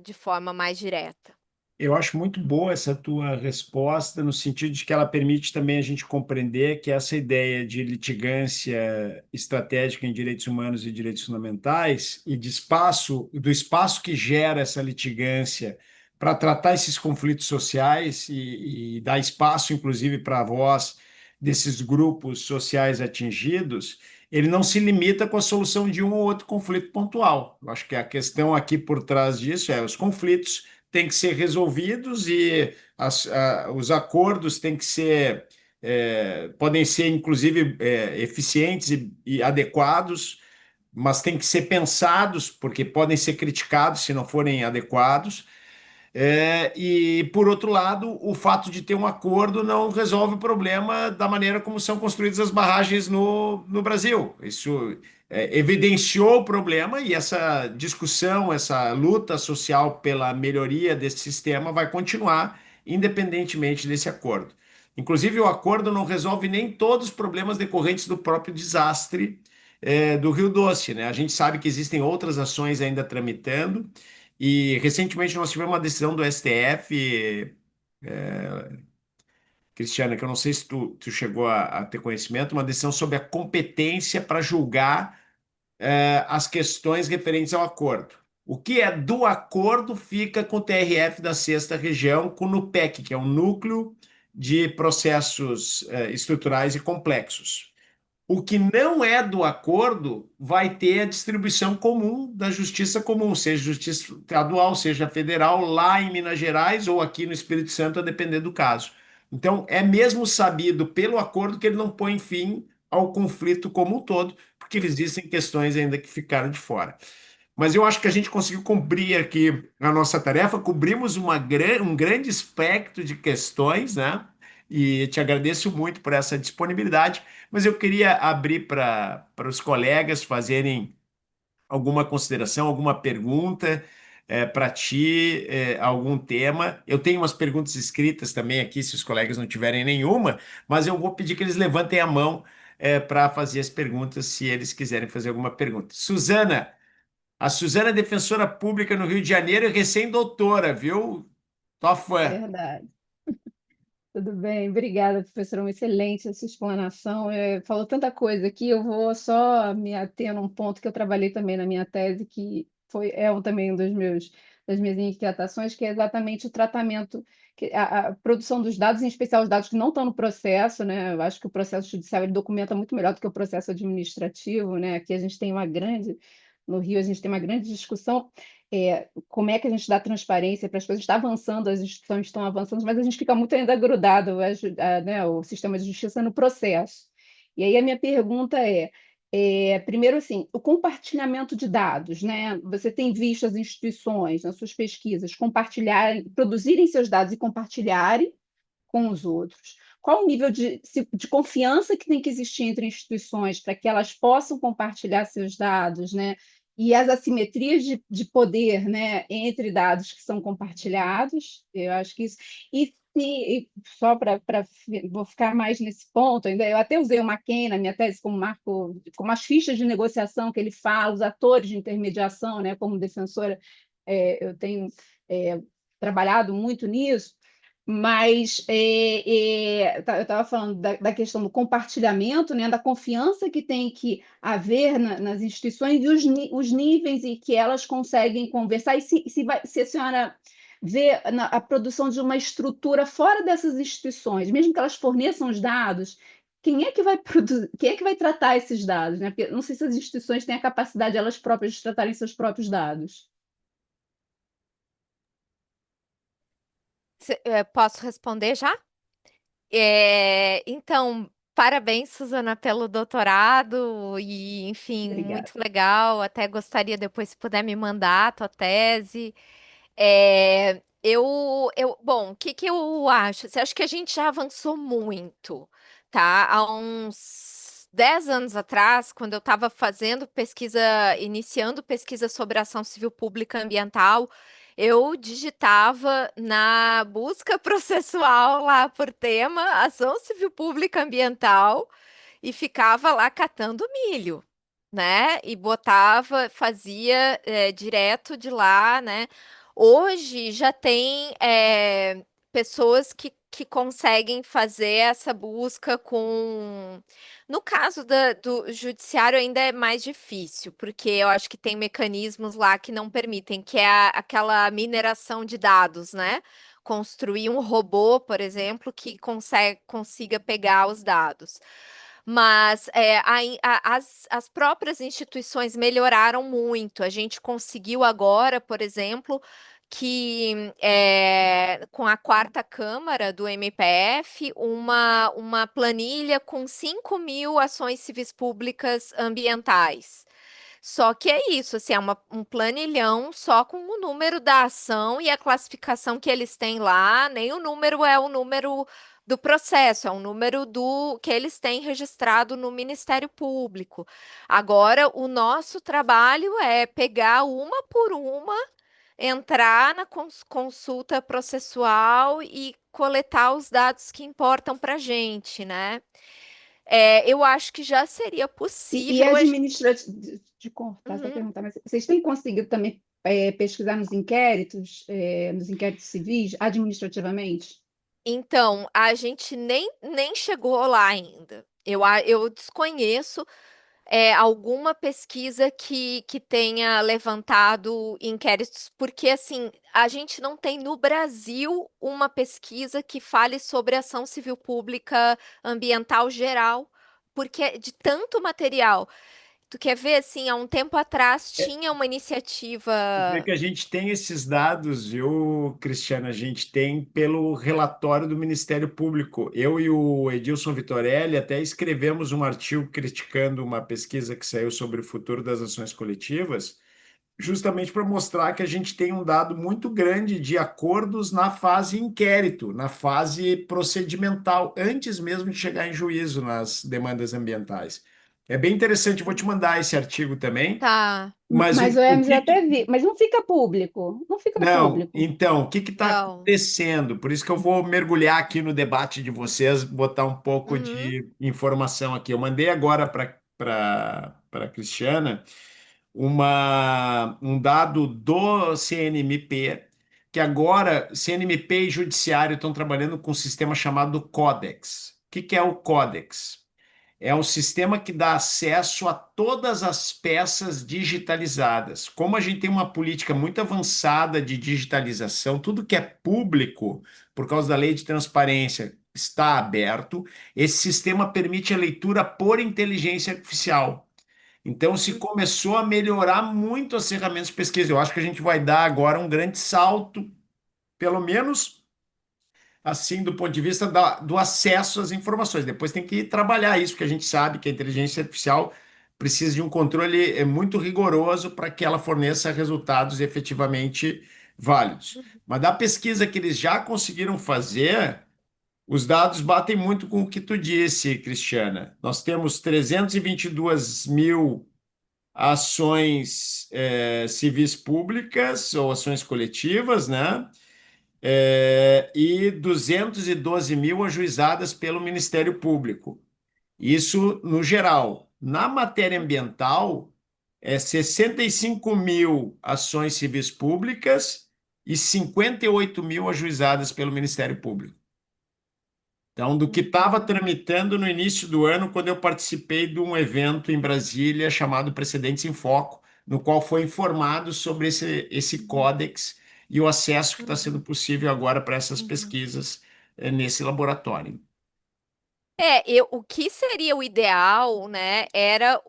de forma mais direta. Eu acho muito boa essa tua resposta, no sentido de que ela permite também a gente compreender que essa ideia de litigância estratégica em direitos humanos e direitos fundamentais e de espaço, do espaço que gera essa litigância para tratar esses conflitos sociais e dar espaço, inclusive, para a voz desses grupos sociais atingidos, ele não se limita com a solução de um ou outro conflito pontual. Eu acho que a questão aqui por trás disso é os conflitos têm que ser resolvidos e os acordos têm que ser, podem ser inclusive eficientes e adequados, mas têm que ser pensados, porque podem ser criticados se não forem adequados. E, por outro lado, o fato de ter um acordo não resolve o problema da maneira como são construídas as barragens no Brasil. Isso evidenciou o problema e essa discussão, essa luta social pela melhoria desse sistema vai continuar, independentemente desse acordo. Inclusive, o acordo não resolve nem todos os problemas decorrentes do próprio desastre, do Rio Doce, né? A gente sabe que existem outras ações ainda tramitando. E recentemente nós tivemos uma decisão do STF, Cristiana, que eu não sei se tu chegou a ter conhecimento, uma decisão sobre a competência para julgar as questões referentes ao acordo. O que é do acordo fica com o TRF da Sexta Região, com o NUPEC, que é um núcleo de processos estruturais e complexos. O que não é do acordo vai ter a distribuição comum da justiça comum, seja justiça estadual, seja federal, lá em Minas Gerais ou aqui no Espírito Santo, a depender do caso. Então, é mesmo sabido pelo acordo que ele não põe fim ao conflito como um todo, porque existem questões ainda que ficaram de fora. Mas eu acho que a gente conseguiu cumprir aqui a nossa tarefa, cobrimos um grande espectro de questões, né? E te agradeço muito por essa disponibilidade, mas eu queria abrir para os colegas fazerem alguma consideração, alguma pergunta para ti, algum tema. Eu tenho umas perguntas escritas também aqui, se os colegas não tiverem nenhuma, mas eu vou pedir que eles levantem a mão para fazer as perguntas, se eles quiserem fazer alguma pergunta. Suzana, a Suzana é defensora pública no Rio de Janeiro e recém-doutora, viu? Tua fã. Verdade. Tudo bem, obrigada, professora. Excelente essa explanação. Falou tanta coisa aqui, eu vou só me ater num ponto que eu trabalhei também na minha tese, que também um das minhas inquietações, que é exatamente o tratamento, a produção dos dados, em especial os dados que não estão no processo, né? Eu acho que o processo judicial ele documenta muito melhor do que o processo administrativo, né? Aqui a gente tem no Rio a gente tem uma grande discussão como é que a gente dá transparência para as coisas. Está avançando, as instituições estão avançando, mas a gente fica muito ainda grudado, né, o sistema de justiça no processo. E aí a minha pergunta primeiro, assim, o compartilhamento de dados, né? Você tem visto as instituições, nas suas pesquisas, compartilharem, produzirem seus dados e compartilharem com os outros? Qual o nível de confiança que tem que existir entre instituições para que elas possam compartilhar seus dados, né? E as assimetrias de poder, né, entre dados que são compartilhados, eu acho que isso. Só vou ficar mais nesse ponto ainda, eu até usei o McKay na minha tese como marco, como as fichas de negociação que ele fala, os atores de intermediação, né, como defensora, eu tenho trabalhado muito nisso. Mas eu estava falando da questão do compartilhamento, né, da confiança que tem que haver nas instituições e os níveis em que elas conseguem conversar, e se a senhora vê a produção de uma estrutura fora dessas instituições, mesmo que elas forneçam os dados, quem é que vai produzir, quem é que vai tratar esses dados, né? Porque não sei se as instituições têm a capacidade elas próprias de tratarem seus próprios dados. Posso responder já? Então, parabéns, Suzana, pelo doutorado e, enfim, Obrigada. muito legal. Até gostaria depois, se puder me mandar a tua tese. Bom, o que que eu acho? Você acha que a gente já avançou muito, tá? Há uns 10 anos atrás, quando eu estava fazendo pesquisa, iniciando pesquisa sobre ação civil pública ambiental, eu digitava na busca processual lá por tema ação civil pública ambiental e ficava lá catando milho, né? E botava, fazia direto de lá, né? Hoje já tem pessoas que conseguem fazer essa busca com. No caso do judiciário ainda é mais difícil, porque eu acho que tem mecanismos lá que não permitem, que é aquela mineração de dados, né? Construir um robô, por exemplo, que consiga pegar os dados. Mas as próprias instituições melhoraram muito. A gente conseguiu agora, por exemplo, que com a quarta Câmara do MPF, uma planilha com 5.000 ações civis públicas ambientais. Só que é isso, assim, um planilhão só com o número da ação e a classificação que eles têm lá, nem o número é o número do processo, é o número do que eles têm registrado no Ministério Público. Agora, o nosso trabalho é pegar uma por uma, entrar na consulta processual e coletar os dados que importam para a gente, né? Eu acho que já seria E possível. administrativo, de cortar essa Uhum. pergunta, mas vocês têm conseguido também pesquisar nos inquéritos civis, administrativamente? Então, a gente nem chegou lá ainda. Eu desconheço alguma pesquisa que tenha levantado inquéritos, porque assim, a gente não tem no Brasil uma pesquisa que fale sobre ação civil pública ambiental geral, porque é de tanto material. Tu quer ver, assim, há um tempo atrás tinha uma iniciativa. É que a gente tem esses dados, viu, Cristiano? A gente tem pelo relatório do Ministério Público. Eu e o Edilson Vitorelli até escrevemos um artigo criticando uma pesquisa que saiu sobre o futuro das ações coletivas, justamente para mostrar que a gente tem um dado muito grande de acordos na fase inquérito, na fase procedimental, antes mesmo de chegar em juízo nas demandas ambientais. É bem interessante, eu vou te mandar esse artigo também, Tá, mas Mas o, o o Hermes eu que até que vi, mas não fica público, não fica não, público. então, o que está não. acontecendo? Por isso que eu vou mergulhar aqui no debate de vocês, botar um pouco Uhum. de informação aqui. Eu mandei agora para a Cristiana um dado do CNMP, que agora CNMP e Judiciário estão trabalhando com um sistema chamado Codex. O que que é o Codex? É um sistema que dá acesso a todas as peças digitalizadas. Como a gente tem uma política muito avançada de digitalização, tudo que é público, por causa da lei de transparência, está aberto. Esse sistema permite a leitura por inteligência artificial. Então, se começou a melhorar muito as ferramentas de pesquisa. Eu acho que a gente vai dar agora um grande salto, pelo menos assim, do ponto de vista do acesso às informações. Depois tem que trabalhar isso, porque a gente sabe que a inteligência artificial precisa de um controle muito rigoroso para que ela forneça resultados efetivamente válidos. Mas da pesquisa que eles já conseguiram fazer, os dados batem muito com o que tu disse, Cristiana. Nós temos 322 mil ações civis públicas ou ações coletivas, né? E 212 mil ajuizadas pelo Ministério Público. Isso no geral. Na matéria ambiental, 65 mil ações civis públicas e 58 mil ajuizadas pelo Ministério Público. Então, do que estava Uhum. tramitando no início do ano, quando eu participei de um evento em Brasília chamado Precedentes em Foco, no qual foi informado sobre esse códex e o acesso que está sendo Uhum. possível agora para essas Uhum. pesquisas nesse laboratório. O que seria o ideal, né, era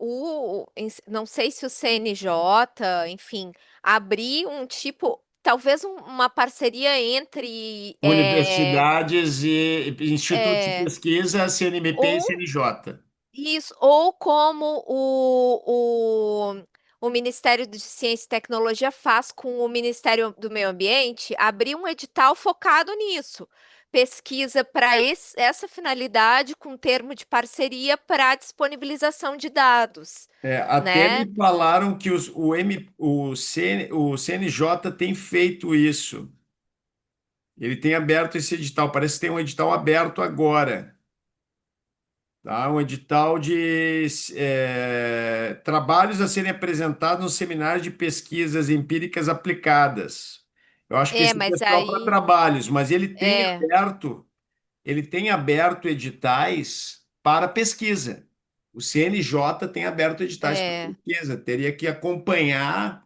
não sei se o CNJ, enfim, abrir um tipo, talvez uma parceria entre Universidades e institutos de é, pesquisa, CNMP e ou CNJ. isso, ou como o Ministério de Ciência e Tecnologia faz com o Ministério do Meio Ambiente, abrir um edital focado nisso. Pesquisa para essa finalidade com termo de parceria para disponibilização de dados, Até né? me falaram que o CNJ tem feito isso. Ele tem aberto esse edital. Parece que tem um edital aberto agora. Tá? Um edital de trabalhos a serem apresentados no seminário de pesquisas empíricas aplicadas. Eu acho que É, esse é mas só para aí trabalhos, mas é, ele tem aberto editais para pesquisa. O CNJ tem aberto editais para é, pesquisa. Teria que acompanhar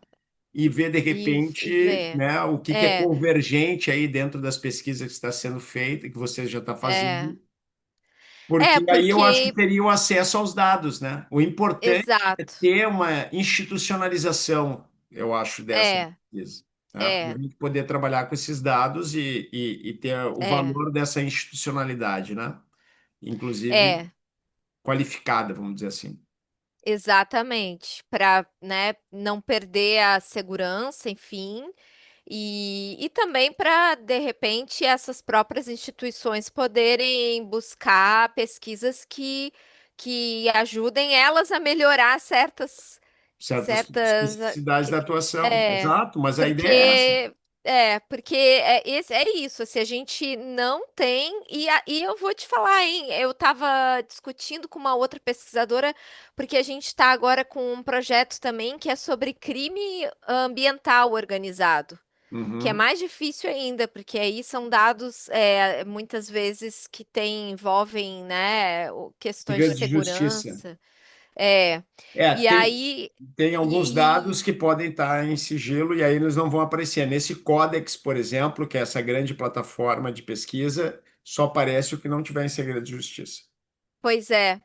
e ver de isso, e repente, ver. né, o que é É, convergente aí dentro das pesquisas que está sendo feita, que você já está é. fazendo. Porque aí eu acho que Porque teria o acesso aos dados, né? O importante é exato. ter uma institucionalização, eu acho, dessa É, pesquisa, né? Para a é, gente poder trabalhar com esses dados e ter o é, valor dessa institucionalidade, né? Inclusive é. qualificada, vamos dizer assim. Exatamente, para, né, não perder a segurança, enfim, e também para, de repente, essas próprias instituições poderem buscar pesquisas que ajudem elas a melhorar Certas certas, especificidades da atuação. é, Exato, mas a ideia é essa. porque é isso, se a gente não tem, e eu vou te falar, hein, eu estava discutindo com uma outra pesquisadora, porque a gente está agora com um projeto também que é sobre crime ambiental organizado, que é Uhum. mais difícil ainda, porque aí são dados, muitas vezes, que envolvem, né, questões de Segredo de justiça. segurança, é, É, e tem, aí... tem alguns E, dados que podem estar em sigilo e aí eles não vão aparecer. Nesse Codex, por exemplo, que é essa grande plataforma de pesquisa, só aparece o que não tiver em segredo de justiça. pois é.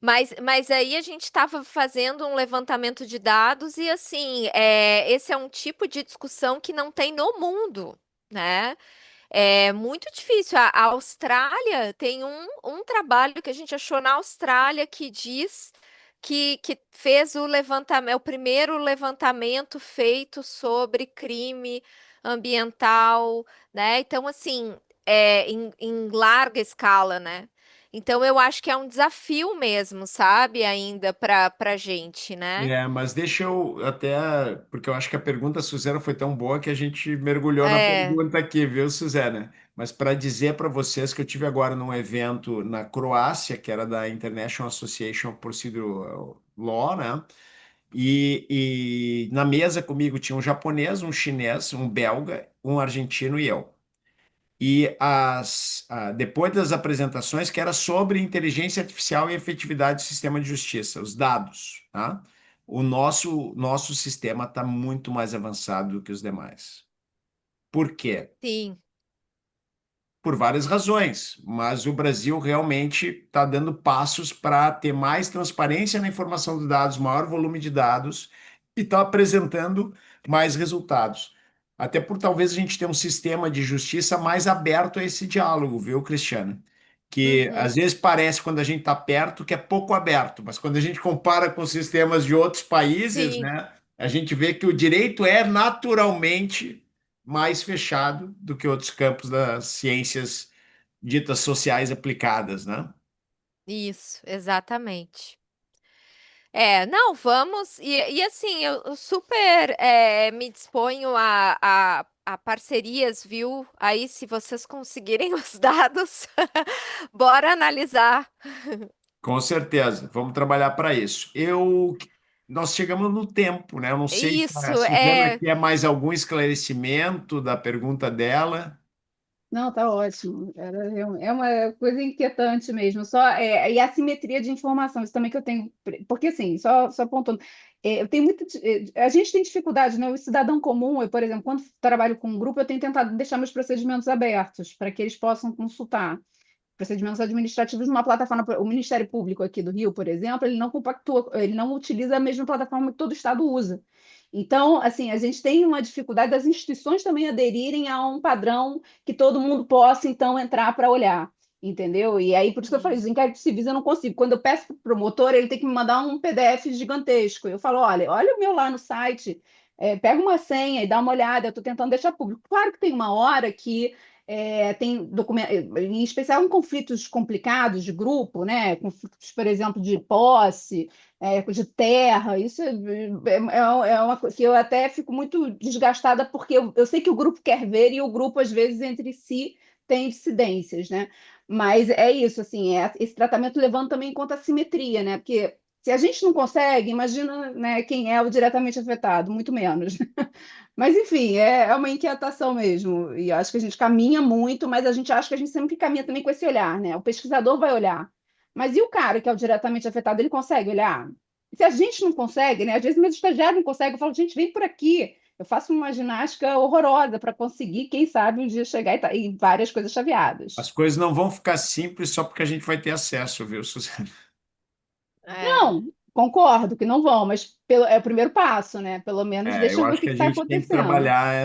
Mas aí a gente estava fazendo um levantamento de dados e assim, esse é um tipo de discussão que não tem no mundo, né? É muito difícil. A Austrália tem um trabalho que a gente achou na Austrália que diz que fez o levantamento, o primeiro levantamento feito sobre crime ambiental, né? Então, assim, em larga escala, né? Então, eu acho que é um desafio mesmo, sabe, ainda para gente, né? Mas deixa eu até, porque eu acho que a pergunta, Suzana, foi tão boa que a gente mergulhou na É, pergunta aqui, viu, Suzana? Mas para dizer para vocês que eu tive agora num evento na Croácia, que era da International Association of Procedural Law, né? E na mesa comigo tinha um japonês, um chinês, um belga, um argentino e eu. E depois das apresentações, que era sobre inteligência artificial e efetividade do sistema de justiça, os dados, tá? O nosso sistema está muito mais avançado do que os demais. Por quê? sim, Por várias razões, mas o Brasil realmente está dando passos para ter mais transparência na informação dos dados, maior volume de dados e está apresentando mais resultados. Até por talvez a gente tenha um sistema de justiça mais aberto a esse diálogo, viu, Cristiano? Que às uhum, vezes parece quando a gente está perto que é pouco aberto, mas quando a gente compara com sistemas de outros países, sim. né, a gente vê que o direito é naturalmente mais fechado do que outros campos das ciências ditas sociais aplicadas, né? Isso, exatamente. Não, vamos. E assim, eu super me disponho a parcerias, viu? Aí, se vocês conseguirem os dados, bora analisar. Com certeza, vamos trabalhar para isso. Nós chegamos no tempo, né? Eu não sei se a Isso, Suzana quer mais algum esclarecimento da pergunta dela. Não, tá ótimo. É uma coisa inquietante mesmo. E a simetria de informação, isso também que eu tenho. Porque, assim, só apontando, eu tenho a gente tem dificuldade, né? O cidadão comum, eu, por exemplo, quando trabalho com um grupo, eu tenho tentado deixar meus procedimentos abertos para que eles possam consultar. Procedimentos administrativos numa plataforma. O Ministério Público aqui do Rio, por exemplo, ele não compactua, ele não utiliza a mesma plataforma que todo estado usa. Então, assim, a gente tem uma dificuldade das instituições também aderirem a um padrão que todo mundo possa, então, entrar para olhar, entendeu? E aí, por isso que eu falei, os Hum. inquéritos civis eu não consigo. Quando eu peço para o promotor, ele tem que me mandar um PDF gigantesco. Eu falo, olha o meu lá no site, pega uma senha e dá uma olhada, eu estou tentando deixar público. Claro que tem uma hora que tem documento, em especial em conflitos complicados de grupo, né? Conflitos, por exemplo, de posse, de terra, isso é uma coisa que eu até fico muito desgastada, porque eu sei que o grupo quer ver e o grupo, às vezes, entre si tem dissidências, né? Mas é isso, assim, esse tratamento levando também em conta a simetria, né? Porque se a gente não consegue, imagina, né, quem é o diretamente afetado, muito menos. Mas, enfim, é uma inquietação mesmo. E eu acho que a gente caminha muito, mas a gente acha que a gente sempre caminha também com esse olhar, né? O pesquisador vai olhar. Mas e o cara que é o diretamente afetado, ele consegue olhar? Se a gente não consegue, né? Às vezes meus estagiários não conseguem, eu falo, gente, vem por aqui. Eu faço uma ginástica horrorosa para conseguir, quem sabe, um dia chegar e várias coisas chaveadas. As coisas não vão ficar simples só porque a gente vai ter acesso, viu, Suzana? É. Não, concordo que não vão, mas é o primeiro passo, né? Pelo menos deixa Eu eu ver o acho que que a está gente tem que acontecendo. trabalhar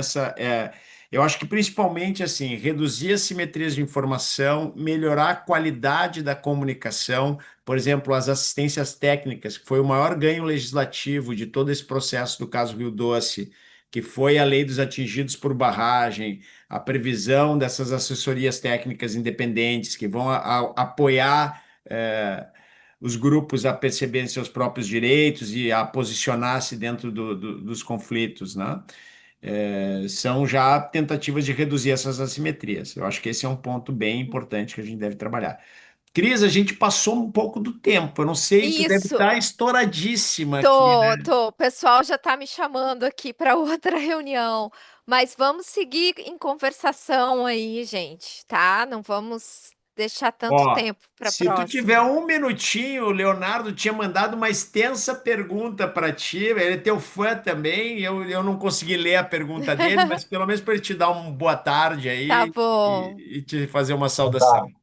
eu acho que principalmente assim, reduzir as simetrias de informação, melhorar a qualidade da comunicação, por exemplo, as assistências técnicas, que foi o maior ganho legislativo de todo esse processo do caso Rio Doce, que foi a lei dos atingidos por barragem, a previsão dessas assessorias técnicas independentes que vão apoiar os grupos a perceberem seus próprios direitos e a posicionar-se dentro dos conflitos, né? São já tentativas de reduzir essas assimetrias. Eu acho que esse é um ponto bem importante que a gente deve trabalhar. Cris, a gente passou um pouco do tempo. Eu não sei, tu deve Isso, estar estouradíssima aqui, tô, né? tô. O pessoal já tá me chamando aqui para outra reunião, mas vamos seguir em conversação aí, gente, tá? Não vamos deixar tanto Ó, tempo para se tu tiver próxima. um minutinho, o Leonardo tinha mandado uma extensa pergunta para ti. Ele é teu fã também. Eu não consegui ler a pergunta dele, mas pelo menos para ele te dar uma boa tarde Tá aí bom. e te fazer uma Boa saudação. tarde,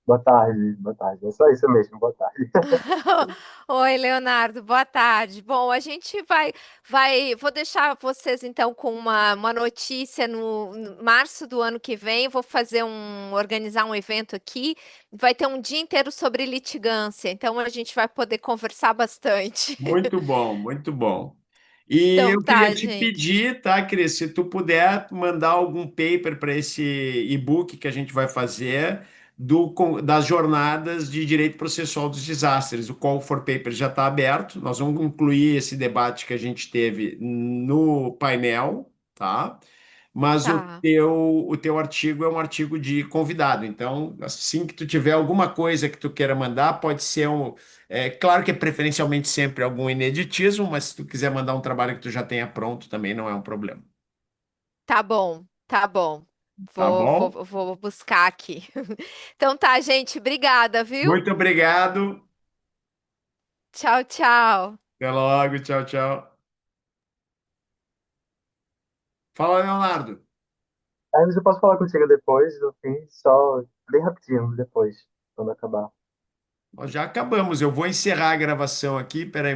boa tarde, boa tarde. É só isso mesmo, boa tarde. Oi, Leonardo, boa tarde. Bom, a gente vou deixar vocês então com uma notícia no março do ano que vem. Vou organizar um evento aqui. Vai ter um dia inteiro sobre litigância, então a gente vai poder conversar bastante. Muito bom, muito bom. E Então eu queria tá, te gente. pedir, tá, Cris, se tu puder mandar algum paper para esse e-book que a gente vai fazer das jornadas de direito processual dos desastres. O Call for Paper já está aberto. Nós vamos incluir esse debate que a gente teve no painel, tá? Mas Tá. o teu artigo é um artigo de convidado. Então, assim que tu tiver alguma coisa que tu queira mandar, pode ser claro que é preferencialmente sempre algum ineditismo, mas se tu quiser mandar um trabalho que tu já tenha pronto, também não é um problema. Tá bom, tá bom. Tá bom? Vou buscar aqui. Então tá, gente. Obrigada, viu? Muito obrigado. Tchau, tchau. Até logo. Tchau, tchau. Fala, Leonardo. Aí eu posso falar contigo depois, no fim, só bem rapidinho depois, quando acabar. Nós já acabamos. Eu vou encerrar a gravação aqui. Peraí,